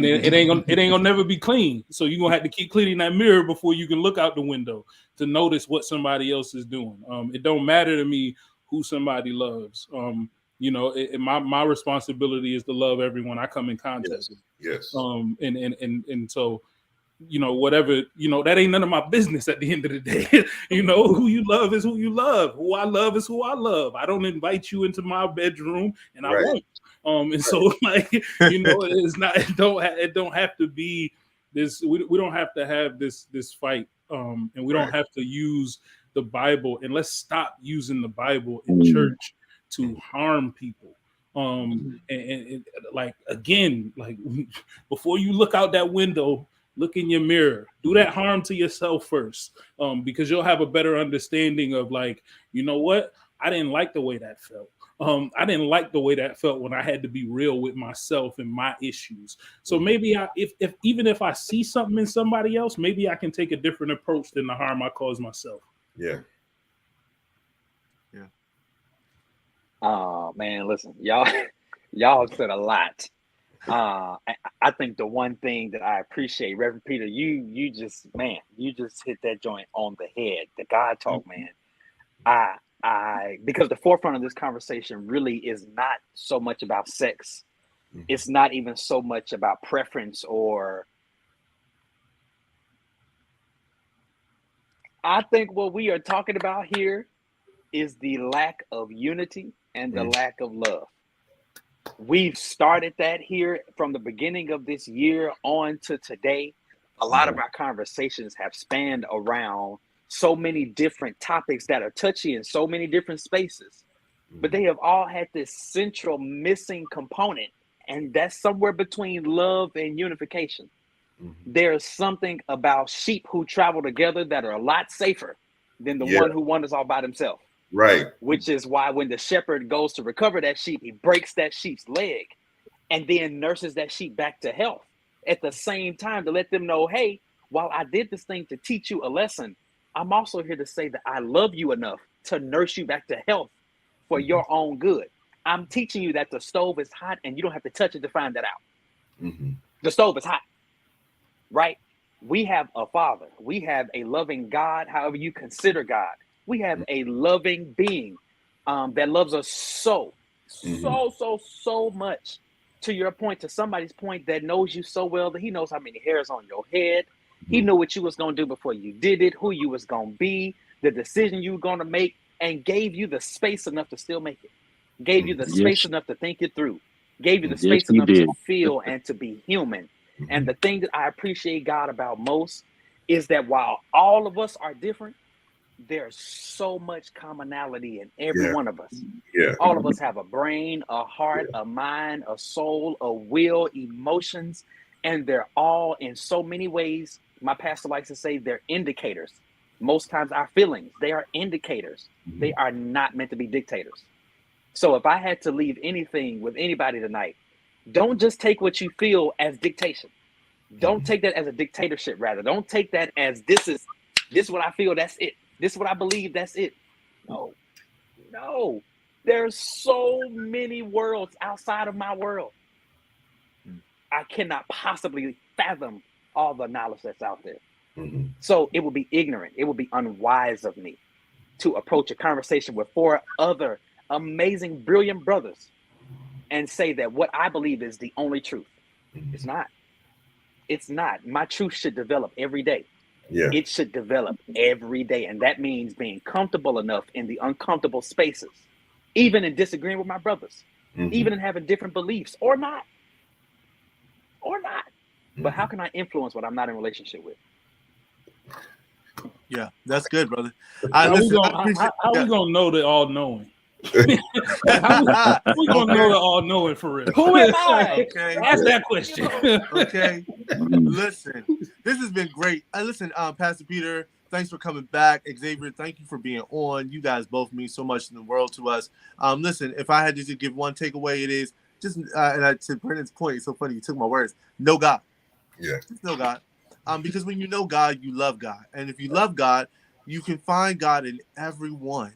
it ain't gonna never be clean. So you're gonna have to keep cleaning that mirror before you can look out the window to notice what somebody else is doing. It don't matter to me who somebody loves. My responsibility is to love everyone I come in contact with. Yes. And so, whatever, that ain't none of my business at the end of the day. Who you love is who you love. Who I love is who I love. I don't invite you into my bedroom, and I won't. So, like, it don't have to be this. We don't have to have this fight. And we don't have to use the Bible, and let's stop using the Bible in church to harm people. And like, again, like, before you look out that window, look in your mirror. Do that harm to yourself first, because you'll have a better understanding of, like, you know what? I didn't like the way that felt. I didn't like the way that felt when I had to be real with myself and my issues. So maybe even if I see something in somebody else, maybe I can take a different approach than the harm I caused myself. Yeah. Oh man, listen, y'all said a lot. I think the one thing that I appreciate, Reverend Peter, you just hit that joint on the head. The God talk, man. Because the forefront of this conversation really is not so much about sex. It's not even so much about preference or. I think what we are talking about here is the lack of unity and the lack of love. We've started that here from the beginning of this year on to today. A lot of our conversations have spanned around so many different topics that are touchy in so many different spaces, but they have all had this central missing component, and that's somewhere between love and unification. There's something about sheep who travel together that are a lot safer than the one who wanders all by himself. Right. Which is why when the shepherd goes to recover that sheep, he breaks that sheep's leg and then nurses that sheep back to health at the same time to let them know, hey, while I did this thing to teach you a lesson, I'm also here to say that I love you enough to nurse you back to health for your own good. I'm teaching you that the stove is hot and you don't have to touch it to find that out. The stove is hot, right? We have a father. We have a loving God, however you consider God. We have a loving being that loves us so much. To your point, to somebody's point, that knows you so well that he knows how many hairs on your head. He knew what you was going to do before you did it, who you was going to be, the decision you were going to make, and gave you the space enough to still make it. Gave you the space enough to think it through. Gave you the space enough to feel and to be human. And the thing that I appreciate God about most is that while all of us are different, there's so much commonality in every one of us. All of us have a brain, a heart, a mind, a soul, a will, emotions, and they're all in so many ways. My pastor likes to say they're indicators. Most times our feelings, they are indicators. They are not meant to be dictators. So if I had to leave anything with anybody tonight, don't just take what you feel as dictation. Don't take that as a dictatorship, rather. Don't take that as this is what I feel, that's it. This is what I believe, that's it. No. There's so many worlds outside of my world. I cannot possibly fathom all the knowledge that's out there. So it would be ignorant. It would be unwise of me to approach a conversation with 4 other amazing, brilliant brothers and say that what I believe is the only truth. It's not. It's not. My truth should develop every day. It should develop every day. And that means being comfortable enough in the uncomfortable spaces, even in disagreeing with my brothers, even in having different beliefs or not. But how can I influence what I'm not in relationship with? Yeah, that's good, brother. How we gonna know the all knowing? how we gonna know the all knowing for real? Who am I? Okay, ask that question. Okay, listen, this has been great. Listen, Pastor Peter, thanks for coming back. Xavier, thank you for being on. You guys both mean so much in the world to us. Listen, if I had to just give one takeaway, it is just to Brennan's point. It's so funny, you took my words. Know God. Just know God. Because when you know God, you love God. And if you love God, you can find God in everyone.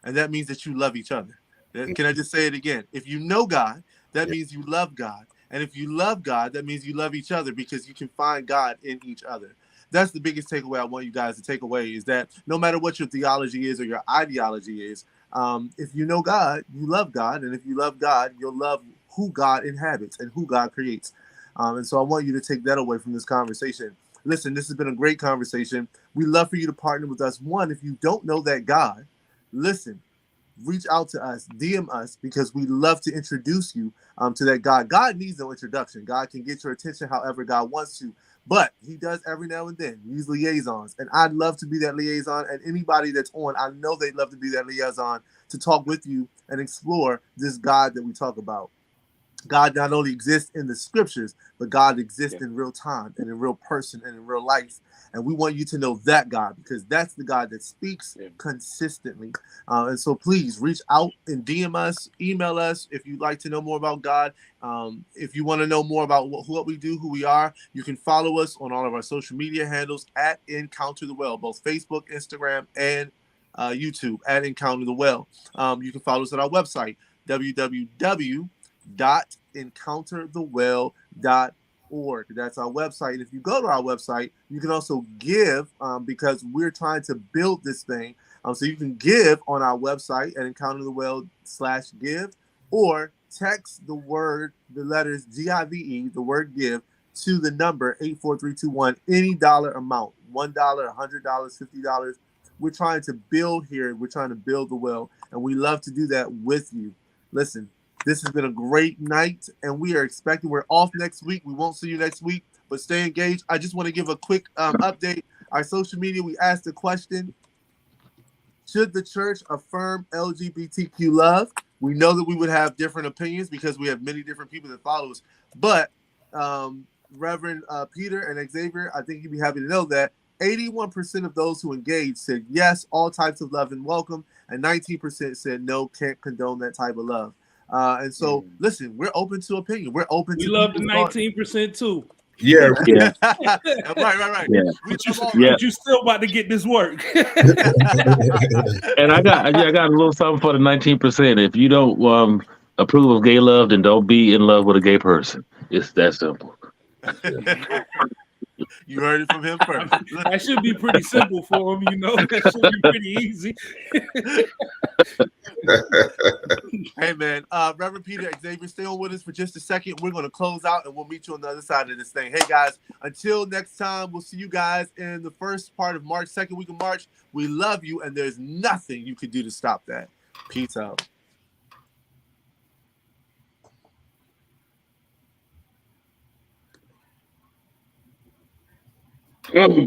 And that means that you love each other. Can I just say it again? If you know God, that means you love God. And if you love God, that means you love each other because you can find God in each other. That's the biggest takeaway I want you guys to take away, is that no matter what your theology is or your ideology is, if you know God, you love God. And if you love God, you'll love who God inhabits and who God creates. And so I want you to take that away from this conversation. Listen, this has been a great conversation. We'd love for you to partner with us. One, if you don't know that God, listen, reach out to us, DM us, because we love to introduce you to that God. God needs no introduction. God can get your attention however God wants to, but he does every now and then use liaisons. And I'd love to be that liaison, and anybody that's on, I know they'd love to be that liaison to talk with you and explore this God that we talk about. God not only exists in the scriptures, but God exists in real time and in real person and in real life. And we want you to know that God, because that's the God that speaks consistently. And so please reach out and DM us, email us if you'd like to know more about God. If you want to know more about what we do, who we are, you can follow us on all of our social media handles at Encounter the Well, both Facebook, Instagram, and YouTube at Encounter the Well. You can follow us at our website, www www.encounterthewell.org. That's our website. And if you go to our website, you can also give because we're trying to build this thing. So you can give on our website at encounterthewell/give, or text the letters GIVE, the word give, to the number 84321, any dollar amount, $1, $100, $50. We're trying to build here. We're trying to build the well, and we love to do that with you. Listen, this has been a great night, and we're off next week. We won't see you next week, but stay engaged. I just want to give a quick update. Our social media, we asked the question, should the church affirm LGBTQ love? We know that we would have different opinions because we have many different people that follow us. But Reverend Peter and Xavier, I think you'd be happy to know that 81% of those who engaged said yes, all types of love and welcome, and 19% said no, can't condone that type of love. And so, listen, we're open to opinion. We're open We to love the people's 19% too. Yeah. Yeah. right. Yeah. But you still about to get this work. And I got a little something for the 19%. If you don't approve of gay love, then don't be in love with a gay person. It's that simple. You heard it from him first. That should be pretty simple for him, you know. That should be pretty easy. Hey, man. Reverend Peter, Xavier, stay on with us for just a second. We're going to close out, and we'll meet you on the other side of this thing. Hey, guys, until next time, we'll see you guys in the first part of March, second week of March. We love you, and there's nothing you can do to stop that. Peace out. Oh.